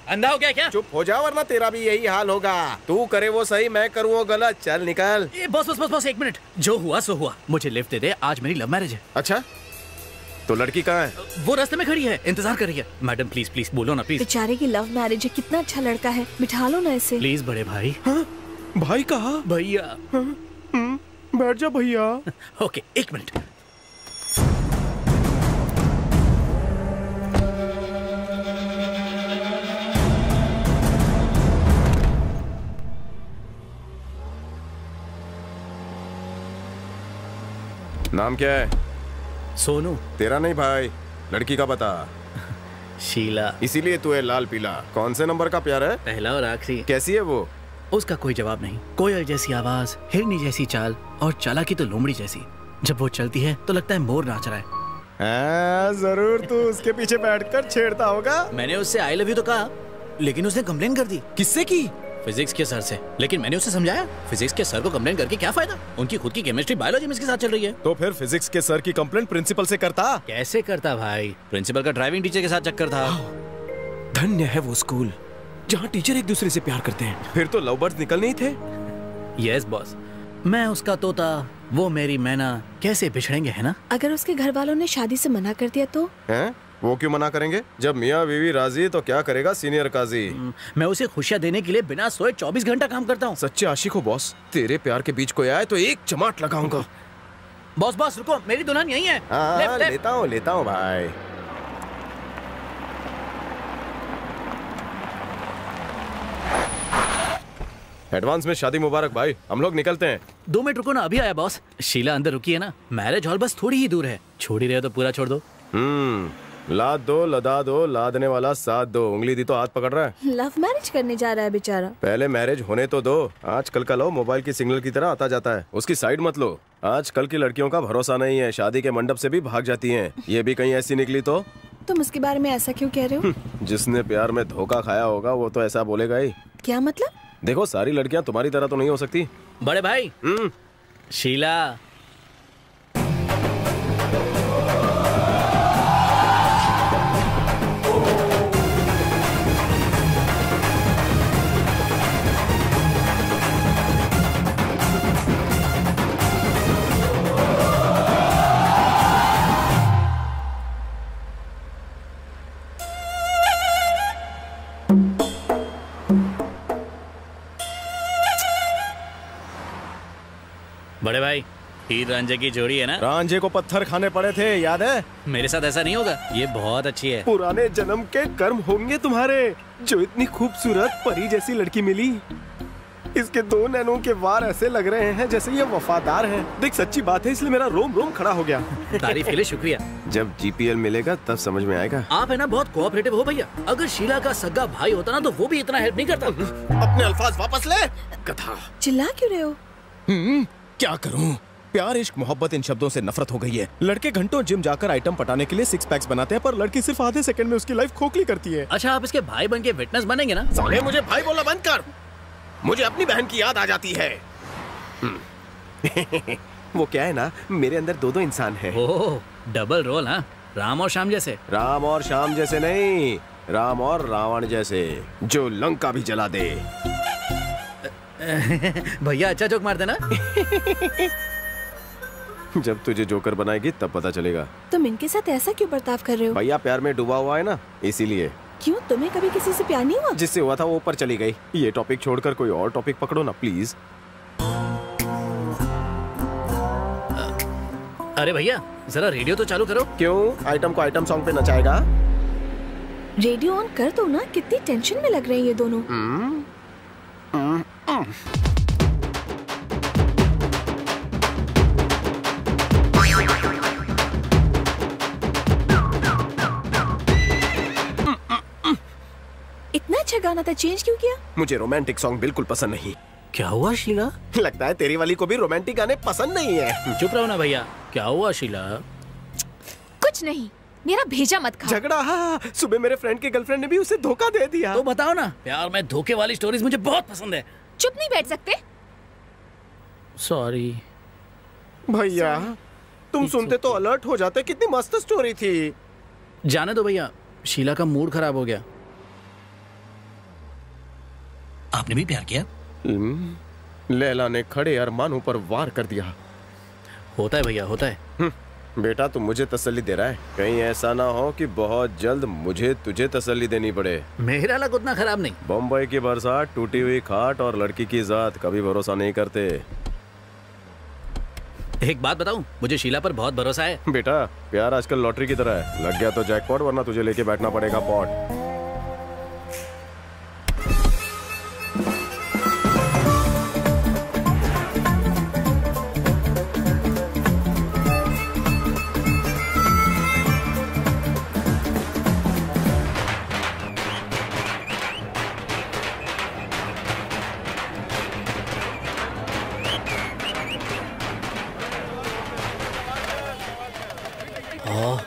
अंधा हो गया क्या? चुप हो जा वरना तेरा भी यही हाल होगा। तू करे वो सही, मैं करूँ वो गलत। चल निकल। बस 1 मिनट। जो हुआ सो हुआ। मुझे लिफ्ट दे दे, आज मेरी लव मैरिज है। अच्छा, तो लड़की कहाँ है? वो रास्ते में खड़ी है, इंतजार कर रही है। मैडम प्लीज प्लीज बोलो ना प्लीज। बेचारे की लव मैरिज है, कितना अच्छा लड़का है, बिठा लो ना इसे। प्लीज बड़े भाई। भाई कहा? भैया। बैठ जा भैया। Okay 1 minute. नाम क्या है? सोनू। तेरा नहीं भाई, लड़की का बता। शीला। इसीलिए तू है लाल पीला। कौन से नंबर का प्यार है? पहला और आखिरी। कैसी है वो? उसका कोई जवाब नहीं। कोयल जैसी आवाज, हिरनी जैसी चाल और चालाकी तो लोमड़ी जैसी। जब वो चलती है तो लगता है मोर नाच रहा है। जरूर तू उसके पीछे बैठकर छेड़ता होगा। मैंने उससे आई लव यू तो कहा, लेकिन उसने कंप्लेन कर दी। किससे की? फिजिक्स के सर से। लेकिन मैंने उसे समझाया, फिजिक्स के सर को कंप्लेन करके क्या फायदा? उनकी खुद की केमिस्ट्री बायोलॉजी में इसके साथ चल रही है। तो फिर फिजिक्स के सर की कंप्लेंट प्रिंसिपल से करता? कैसे करता भाई? प्रिंसिपल का ड्राइविंग टीचर के साथ चक्कर था। धन्य है वो स्कूल जहाँ टीचर एक दूसरे से प्यार करते हैं। फिर तो लव बर्ड्स निकलने ही थे। Yes boss. मैं उसका तोता, वो मेरी मैना, कैसे बिछड़ेंगे, है ना? अगर उसके घर वालों ने शादी से मना कर दिया तो? हैं? वो क्यों मना करेंगे? जब मियाँ बीवी राजी तो क्या करेगा सीनियर काजी? मैं उसे खुशियाँ देने के लिए बिना सोए 24 घंटा काम करता हूँ। सच्चे आशिक हो बॉस। तेरे प्यार के बीच कोई आए तो एक चमाट लगाऊंगा। बॉस रुको, मेरी दुल्हन यही है। हाँ, लेता हूँ भाई। एडवांस में शादी मुबारक भाई। हम लोग निकलते हैं। 2 मिनट रुको ना, अभी आया बॉस। शीला अंदर रुकी है ना, मैरिज हॉल बस थोड़ी ही दूर है। छोड़ ही रहे हो तो पूरा छोड़ दो। लाद दो, लदा दो, लादने वाला साथ दो। उंगली दी तो हाथ पकड़ रहा है। लव मैरिज करने जा रहा है बेचारा। पहले मैरिज होने तो दो। आजकल का लो मोबाइल की सिग्नल की तरह आता जाता है। उसकी साइड मत लो। आजकल की लड़कियों का भरोसा नहीं है, शादी के मंडप से भी भाग जाती हैं। ये भी कहीं ऐसी निकली तो? तुम उसके बारे में ऐसा क्यों कह रहे हो? जिसने प्यार में धोखा खाया होगा वो तो ऐसा बोलेगा ही। क्या मतलब? देखो, सारी लड़कियां तुम्हारी तरह तो नहीं हो सकती। बड़े भाई, शीला। बड़े भाई, हीर रांझे की जोड़ी है ना? रांझे को पत्थर खाने पड़े थे, याद है? मेरे साथ ऐसा नहीं होगा। ये बहुत अच्छी है। पुराने जन्म के कर्म होंगे तुम्हारे, जो इतनी खूबसूरत परी जैसी लड़की मिली। इसके 2 नैनों के वार ऐसे लग रहे हैं जैसे ये वफादार हैं। देख, सच्ची बात है, इसलिए मेरा रोम रोम खड़ा हो गया। तारीफ के लिए शुक्रिया। जब जीपीएल मिलेगा तब समझ में आएगा। आप है ना बहुत कोऑपरेटिव हो भैया। अगर शीला का सगा भाई होता ना तो वो भी इतना हेल्प नहीं करता। अपने अल्फाज वापस ले। कथा चिल्ला क्यों रहे हो? क्या करूं? प्यार, इश्क, मोहब्बत, इन शब्दों से नफरत हो गई है। लड़के घंटों जिम जाकर आइटम पटाने के लिए 6 पैक्स बनाते हैं, पर लड़की सिर्फ आधे सेकंड में उसकी लाइफ खोखली करती है। अच्छा, आप इसके भाई बन के विटनेस बनेंगे ना? साले, मुझे भाई बोलना बंद कर। मुझे अपनी बहन की याद आ जाती है। वो क्या है ना, मेरे अंदर 2 इंसान है। ओह, डबल रोल। हाँ, राम और श्याम जैसे। राम और श्याम जैसे नहीं, राम और रावण जैसे, जो लंका भी जला दे। भैया अच्छा जोक मार देना। जब तुझे जोकर बनाएगी तब पता चलेगा। तुम इनके साथ ऐसा क्यों बर्ताव कर रहे हो? भैया प्यार में डूबा हुआ है ना, इसीलिए। क्यों, तुम्हें कभी किसी से प्यार नहीं हुआ? जिससे हुआ था वो ऊपर चली गई। ये टॉपिक छोड़कर कोई और टॉपिक पकड़ो ना प्लीज। अरे भैया, जरा रेडियो तो चालू करो। क्यों, आइटम को आइटम सॉन्ग पे नचाएगा? रेडियो ऑन कर दो ना। कितनी टेंशन में लग रहे हैं ये दोनों। इतना अच्छा गाना था, चेंज क्यों किया? मुझे रोमांटिक सॉन्ग बिल्कुल पसंद नहीं। क्या हुआ शीला? लगता है तेरी वाली को भी रोमांटिक गाने पसंद नहीं है। चुप रहो ना भैया। क्या हुआ शीला? कुछ नहीं, मेरा भेजा मत खा। झगड़ा? हाँ, सुबह मेरे फ्रेंड के गर्लफ्रेंड ने भी उसे धोखा दे दिया। तो बताओ ना। प्यार में धोखे वाली स्टोरीज मुझे बहुत पसंद है। चुप नहीं बैठ सकते? सॉरी भैया, तुम सुनते तो अलर्ट हो जाते। कितनी मस्त स्टोरी थी। जाने दो भैया, शीला का मूड खराब हो गया। आपने भी प्यार किया? लैला ने खड़े अरमानों पर वार कर दिया। होता है भैया, होता है। बेटा, तुम मुझे तसल्ली दे रहा है, कहीं ऐसा ना हो कि बहुत जल्द मुझे तुझे तसल्ली देनी पड़े। मेरा लक उतना खराब नहीं। बम्बई की बरसात, टूटी हुई खाट और लड़की की जात, कभी भरोसा नहीं करते। एक बात बताऊं, मुझे शीला पर बहुत भरोसा है। बेटा, प्यार आजकल लॉटरी की तरह है। लग गया तो जैकपॉट, वरना तुझे लेके बैठना पड़ेगा पॉट।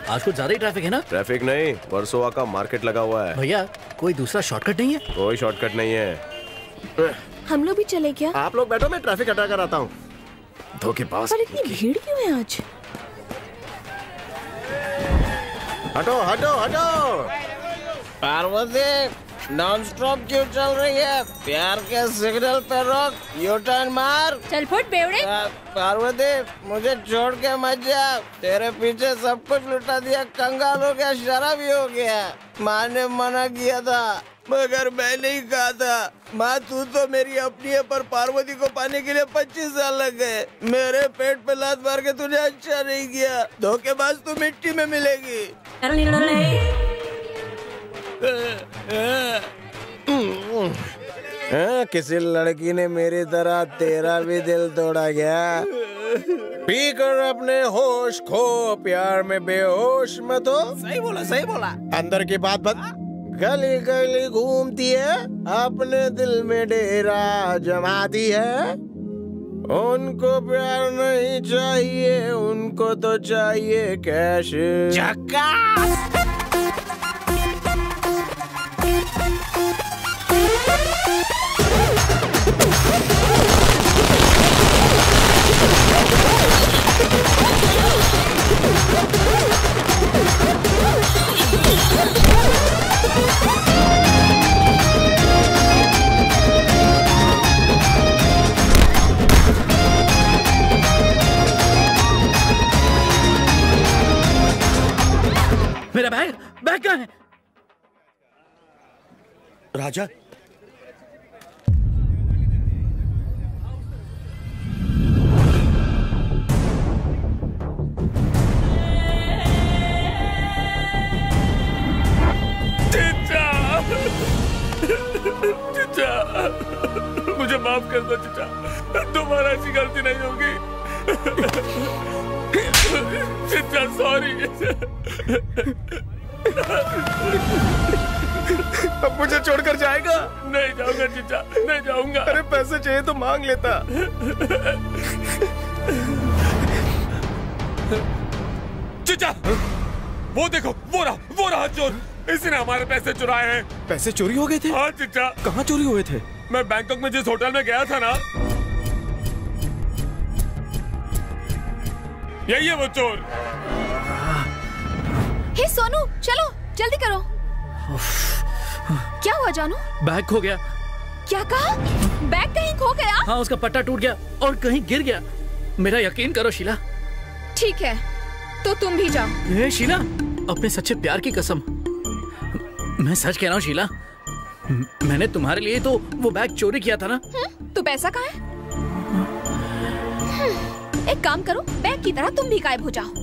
आज कुछ ज्यादा ही ट्रैफिक है ना? ट्रैफिक नहीं, वर्सोवा का मार्केट लगा हुआ है। भैया, कोई दूसरा शॉर्टकट नहीं है? कोई शॉर्टकट नहीं है। हम लोग भी चले क्या? आप लोग बैठो, मैं ट्रैफिक हटा कर आता हूँ। धोखेबाज। पर इतनी भीड़ क्यों है आज? हटो हटो हटो। पार्वती, नॉन स्टॉप क्यों चल रही है? प्यार के सिग्नल पे रोक, यू टर्न मार। चल फुट बेवड़े। पार्वती, मुझे छोड़ के मत जा। तेरे पीछे सब कुछ लुटा दिया, कंगाल हो गया, शराबी हो गया। माँ ने मना किया था मगर मैं नहीं कहा था। माँ, तू तो मेरी अपनी है, पर पार्वती को पाने के लिए 25 साल लग गए। मेरे पेट पे लात मार के तूने अच्छा नहीं किया। धोखेबाज, तू मिट्टी में मिलेगी। किसी लड़की ने मेरी तरह तेरा भी दिल तोड़ा गया। पी कर अपने होश खो, प्यार में बेहोश मत हो। सही बोला, सही बोला। अंदर की बात बता। गली गली घूमती है, अपने दिल में डेरा जमाती है। उनको प्यार नहीं चाहिए, उनको तो चाहिए कैश। मेरा बैग कहाँ है? राजा, चिचा, मुझे माफ कर दो चिचा, दोबारा ऐसी गलती नहीं होगी। चिचा सॉरी। अब मुझे छोड़कर जाएगा? नहीं जाऊंगा चिचा, नहीं जाऊंगा। अरे पैसे चाहिए तो मांग लेता। चिचा, वो देखो, वो रहा चोर। इसने हमारे पैसे चुराए हैं। पैसे चोरी हो गए थे? हाँ चिचा। कहाँ चोरी हुए थे? मैं बैंकॉक में जिस होटल में गया था ना, यही है वो चोर। हे सोनू, चलो जल्दी करो। क्या हुआ जानू? बैग खो गया। क्या कहा? बैग कहीं खो गया? हाँ, उसका पट्टा टूट गया और कहीं गिर गया। मेरा यकीन करो शीला। ठीक है, तो तुम भी जाओ। ए शीला, अपने सच्चे प्यार की कसम, मैं सच कह रहा हूँ शीला, मैंने तुम्हारे लिए तो वो बैग चोरी किया था ना। तो पैसा कहाँ है? एक काम करो, बैग की तरह तुम भी गायब हो जाओ।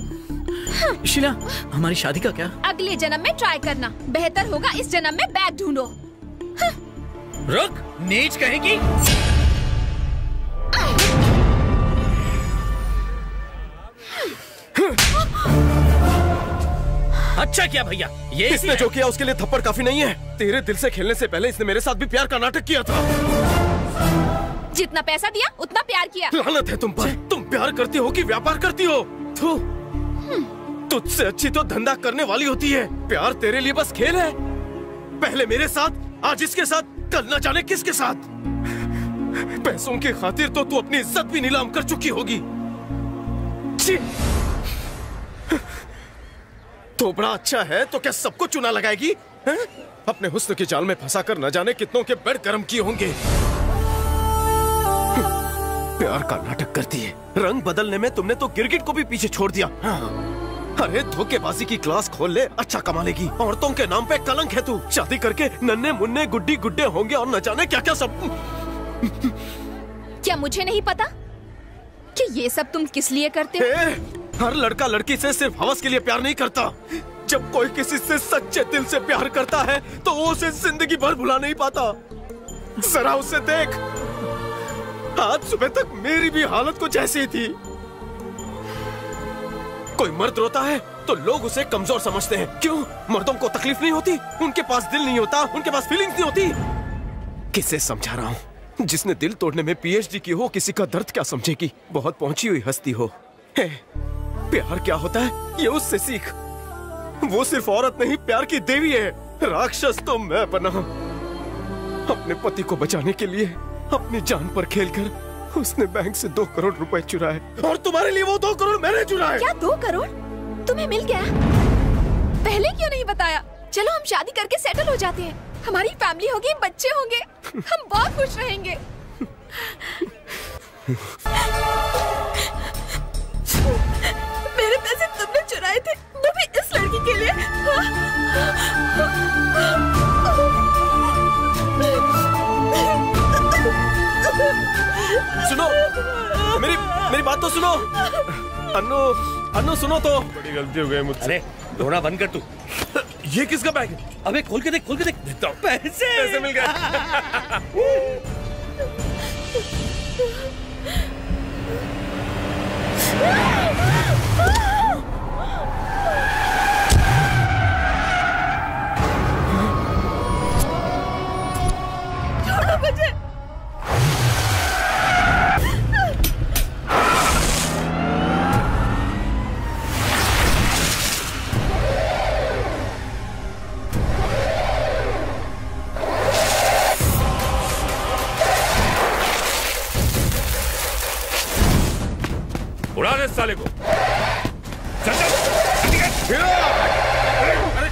शीला, हमारी शादी का क्या? अगले जन्म में ट्राई करना, बेहतर होगा इस जन्म में बैग ढूंढो। रुक, नीच कहेगी। अच्छा किया भैया, ये इसने जो किया उसके लिए थप्पड़ काफी नहीं है। तेरे दिल से खेलने से पहले इसने मेरे साथ भी प्यार का नाटक किया था। जितना पैसा दिया उतना प्यार किया। लानत है तुम पर। तुम प्यार करती हो कि व्यापार करती हो? तुझसे अच्छी तो धंधा करने वाली होती है। प्यार तेरे लिए बस खेल है। पहले मेरे साथ, आज इसके साथ, कल न जाने किसके साथ। पैसों की खातिर तो तू अपनी इज्जत भी नीलाम कर चुकी होगी। तो बड़ा अच्छा है तो क्या सबको चुना लगाएगी? है? अपने हुस्न की जाल में फंसाकर न जाने कितनों के बेड गर्म किए होंगे। प्यार का नाटक करती है। रंग बदलने में तुमने तो गिरगिट को भी पीछे छोड़ दिया। अरे धोखेबाजी की क्लास खोल ले, अच्छा कमा लेगी। औरतों के नाम पे कलंक है तू। शादी करके नन्हे मुन्ने गुड्डी गुड्डे होंगे और न जाने क्या क्या सब। क्या मुझे नहीं पता कि ये सब तुम किस लिए करते हो? हर लड़का लड़की से सिर्फ हवस के लिए प्यार नहीं करता। जब कोई किसी से सच्चे दिल से प्यार करता है तो वो उसे जिंदगी भर भुला नहीं पाता। जरा उसे देख, आज सुबह तक मेरी भी हालत कुछ ऐसी थी। कोई मर्द रोता है तो लोग उसे कमजोर समझते हैं। क्यों? मर्दों को तकलीफ नहीं होती, उनके पास दिल नहीं होता, उनके पास फीलिंग्स नहीं होती। किसे समझा रहा हूँ? जिसने दिल तोड़ने में पीएचडी की हो, किसी का दर्द क्या समझेगी? बहुत पहुंची हुई हस्ती हो। प्यार क्या होता है ये उससे सीख। वो सिर्फ औरत नहीं, प्यार की देवी है। राक्षस तो मैं बना। अपने पति को बचाने के लिए अपनी जान पर खेलकर उसने बैंक से 2 करोड़ रुपए चुराए। और तुम्हारे लिए वो 2 करोड़ मैंने चुराए। क्या 2 करोड़ तुम्हें मिल गया? पहले क्यों नहीं बताया? चलो हम शादी करके सेटल हो जाते हैं, हमारी फैमिली होगी, बच्चे होंगे, हम बहुत खुश रहेंगे। मेरे पैसे तुमने चुराए थे, वो भी इस लड़की के लिए। सुनो, मेरी बात तो सुनो। अन्नू सुनो तो। बड़ी गलती हो गई मुझसे। अरे रोना बंद कर तू। ये किसका बैग है? अबे खोल के देख, खोल के देख। पैसे मिल गए। छोड़ो मुझे। साले को। चल चल जल्दी कर। अरे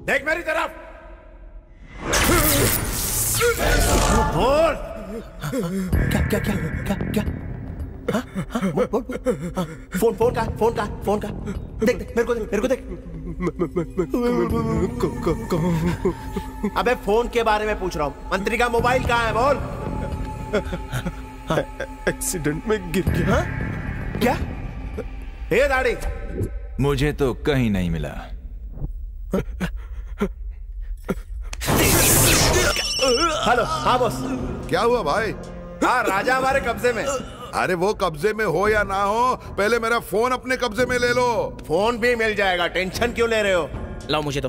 देख मेरी तरफ। क्या क्या क्या क्या क्या फोन का देख देख मेरे को देख अबे फोन के बारे में पूछ रहा हूँ। मंत्री का मोबाइल कहाँ है बोल। एक्सीडेंट में गिर गया। क्या हे दाढ़ी मुझे तो कहीं नहीं मिला। हेलो हाँ बॉस। क्या हुआ भाई? हाँ राजा हमारे कब्जे में। अरे वो कब्जे में हो या ना हो, पहले मेरा फोन अपने कब्जे में ले लो। फोन भी मिल जाएगा, टेंशन क्यों ले रहे हो? लाओ मुझे तो।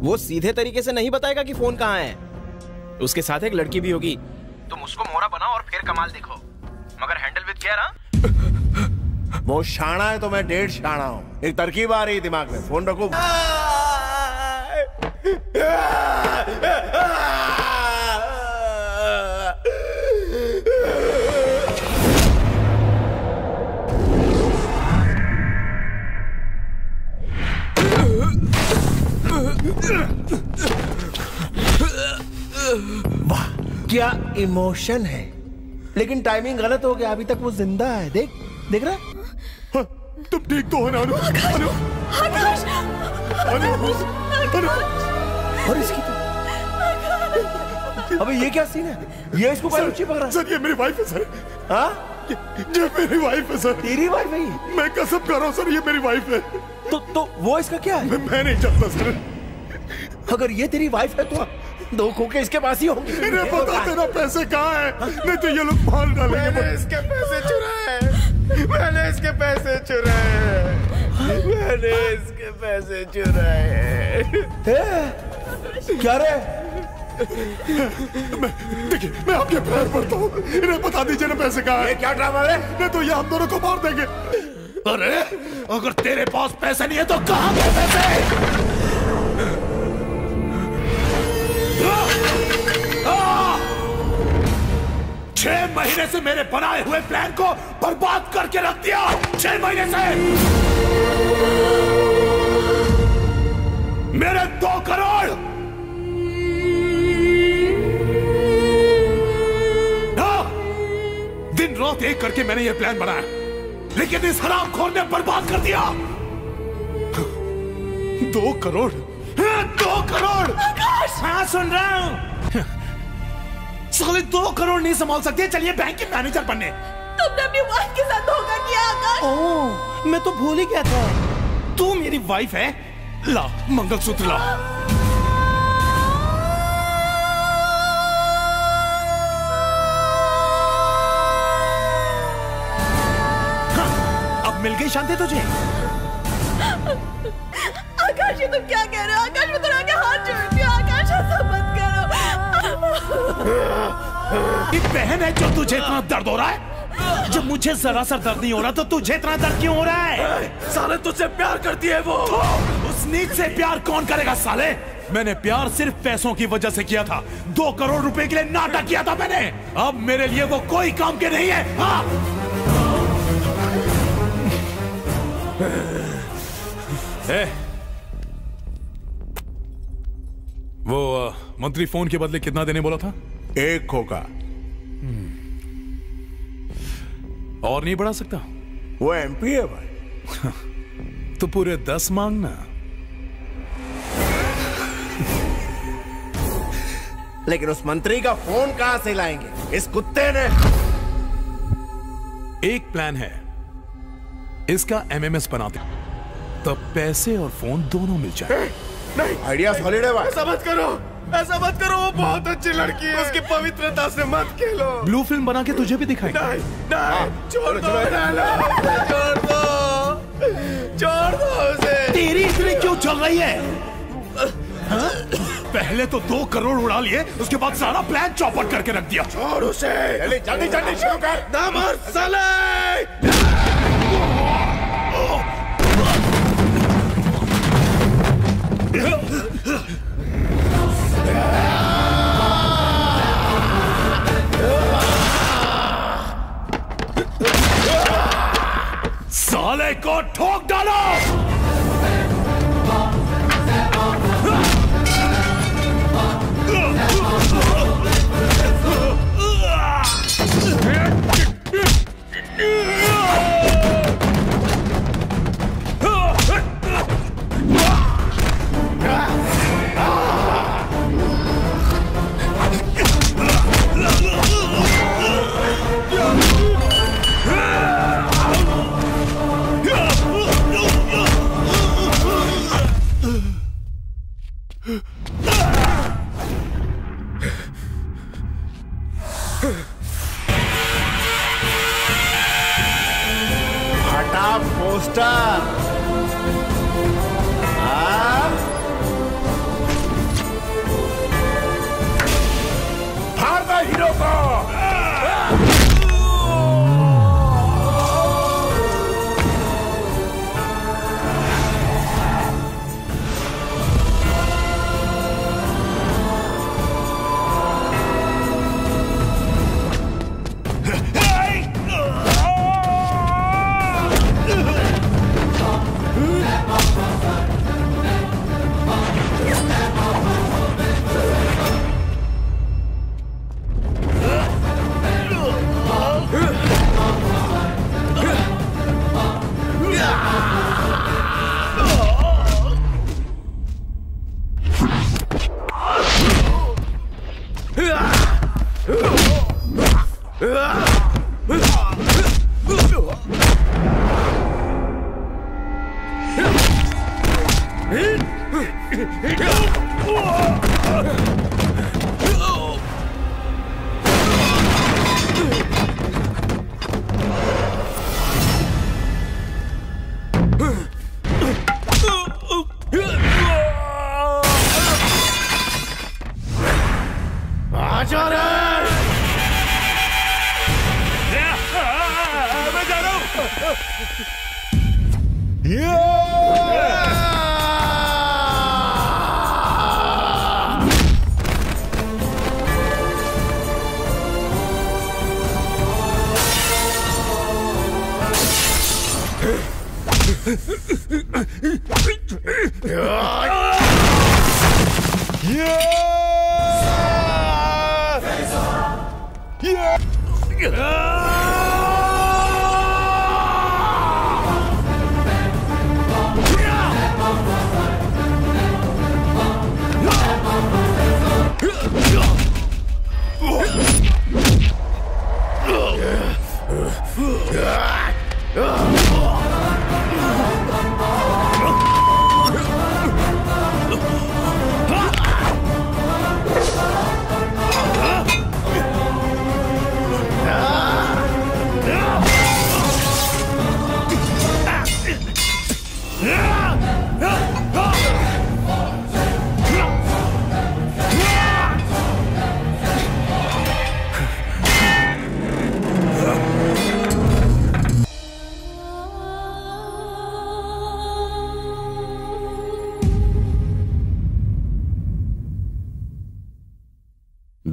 वो सीधे तरीके से नहीं बताएगा कि फोन कहाँ है। उसके साथ एक लड़की भी होगी। तुम उसको मोहरा बनाओ और फिर कमाल देखो, मगर हैंडल विद केयर। हाँ वो शाना है तो मैं 1.5 शाना हूँ। एक तरकीब आ रही दिमाग में, फोन रखो। वाह क्या इमोशन है, लेकिन टाइमिंग गलत हो गया। अभी तक वो जिंदा है। देख देख रहा है? तुम ठीक तो हो ना? और इसकी तो अबे ये क्या सीन है? ये इसको पकड़ रहा है। सर ये मेरी वाइफ है सर। हाँ ये मेरी वाइफ है सर। तेरी वाइफ है ये? मैं कसम कर रहा हूँ सर, ये मेरी वाइफ है। तो वो इसका क्या है? मैं नहीं जानता सर। अगर ये तेरी वाइफ है तो 2 खोखे इसके पास ही होंगे। इन्हें बता देना पैसे कहाँ है, नहीं तो ये लोग मार डालेंगे। मैंने इसके पैसे चुराए। मैंने इसके पैसे चुराए। मैंने इसके मेरे पैसे चुराए। क्या रे? देखिए, मैं आपके पैर पड़ता हूँ, इन्हें बता दीजिए ना पैसे कहाँ है। क्या ड्रामा है? नहीं तो ये हम दोनों को मार देंगे। अरे अगर तेरे पास पैसे नहीं है तो कहाँ गए पैसे? 6 महीने से मेरे बनाए हुए प्लान को बर्बाद करके रख दिया। 6 महीने से मेरे 2 करोड़ दिन रात एक करके मैंने ये प्लान बनाया, लेकिन इस हरामखोर ने बर्बाद कर दिया। 2 करोड़ 2 करोड़। आकाश! हाँ सुन रहा हूँ। साले 2 करोड़ नहीं संभाल सकते, चलिए बैंक के मैनेजर बनने। तुमने अपनी वाइफ के साथ धोखा किया आकाश। ओह, मैं तो भूल ही गया था। तू मेरी वाइफ है। ला मंगलसूत्र ला। हाँ, अब मिल गई शांति तुझे। आकाश, ये तुम क्या कह रहे हो? आकाश, मैं तुम्हारे आगे हाथ जोड़ती हूँ। आकाश, ऐसा मत करो। ये बहन है जो तुझे इतना दर्द हो रहा है? जब मुझे जरा सा दर्द नहीं हो रहा तो तुझे इतना दर्द क्यों हो रहा है? साले तुझसे प्यार करती है वो। उस नीच से प्यार कौन करेगा साले? मैंने प्यार सिर्फ पैसों की वजह से किया था। 2 करोड़ रुपए के लिए नाटक किया था मैंने। अब मेरे लिए वो कोई काम के नहीं है। हाँ? वो मंत्री फोन के बदले कितना देने बोला था? 1 खोखा। और नहीं बढ़ा सकता? वो एमपी है भाई। तो पूरे 10 मांगना। लेकिन उस मंत्री का फोन कहां से लाएंगे? इस कुत्ते ने। एक प्लान है, इसका एमएमएस बनाते, तब पैसे और फोन दोनों मिल जाए। नहीं, आइडिया सॉलिड है भाई। ऐसा मत करो, ऐसा मत करो। वो बहुत अच्छी लड़की है। उसकी पवित्रता से मत खेलो। ब्लू फिल्म बना के तुझे भी दिखाएंगे। नहीं, नहीं, छोड़ दो, छोड़ दो, छोड़ दो उसे। तेरी इतनी क्यों चल रही है? हाँ? पहले तो 2 करोड़ उड़ा लिए, उसके बाद सारा प्लान चौपट करके रख दिया। छोड़ उसे। जल्दी जल्दी शुरू कर। ना मार साले। साले को ठोक डालो। हटा पोस्टर। फाड़ दो हीरो को।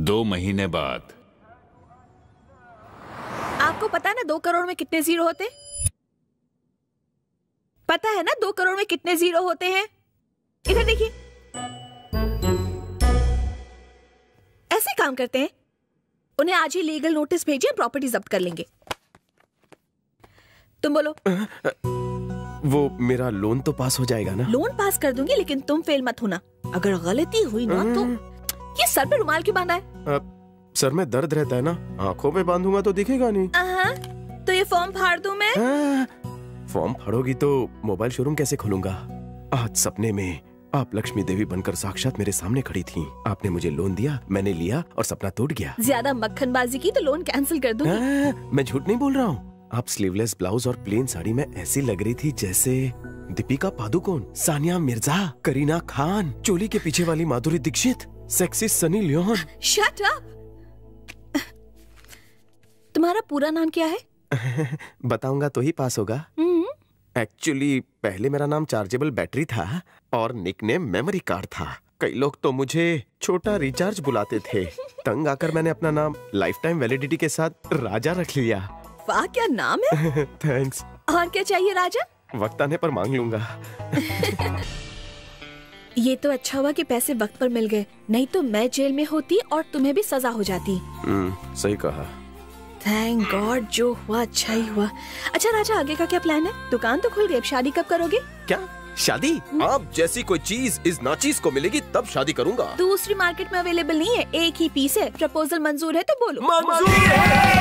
2 महीने बाद। आपको पता है ना 2 करोड़ में कितने जीरो होते? पता है ना 2 करोड़ में कितने जीरो होते हैं? इधर देखिए, ऐसे काम करते हैं। उन्हें आज ही लीगल नोटिस भेजिए, प्रॉपर्टी जब्त कर लेंगे। तुम बोलो। वो मेरा लोन तो पास हो जाएगा ना? लोन पास कर दूंगी, लेकिन तुम फेल मत होना। अगर गलती हुई ना तो ये सर पे रुमाल क्यों बांधा है? सर में दर्द रहता है ना, आंखों पे बांधूंगा तो दिखेगा नहीं। तो ये फॉर्म फाड़ दूं मैं? फॉर्म फाड़ोगी तो मोबाइल शोरूम कैसे खोलूंगा? आज सपने में आप लक्ष्मी देवी बनकर साक्षात मेरे सामने खड़ी थी। आपने मुझे लोन दिया, मैंने लिया और सपना टूट गया। ज्यादा मक्खनबाजी की तो लोन कैंसिल कर दूंगी। मैं झूठ नहीं बोल रहा हूँ। आप स्लीवलेस ब्लाउज और प्लेन साड़ी में ऐसी लग रही थी जैसे दीपिका पादुकोण, सानिया मिर्जा, करीना खान, चोली के पीछे वाली Madhuri Dixit, sexy Sunny Leone. Shut up. तुम्हारा पूरा नाम क्या है? बताऊंगा तो ही पास होगा। एक्चुअली पहले मेरा नाम चार्जेबल बैटरी था और निकनेम मेमोरी कार्ड था। कई लोग तो मुझे छोटा रिचार्ज बुलाते थे। तंग आकर मैंने अपना नाम लाइफ टाइम वैलिडिटी के साथ राजा रख लिया। वाह, क्या नाम है। थैंक्स। और क्या चाहिए राजा? वक्त आने पर मांग लूंगा। ये तो अच्छा हुआ कि पैसे वक्त पर मिल गए, नहीं तो मैं जेल में होती और तुम्हें भी सजा हो जाती। सही कहा। थैंक गॉड, जो हुआ अच्छा ही हुआ। अच्छा राजा, आगे का क्या प्लान है? दुकान तो खुल गई, अब शादी कब करोगे? क्या शादी? आप जैसी कोई चीज इस नाचीज को मिलेगी तब शादी करूंगा। दूसरी मार्केट में अवेलेबल नहीं है, एक ही पीस है। प्रपोजल मंजूर है तो बोलो। मंजूर है।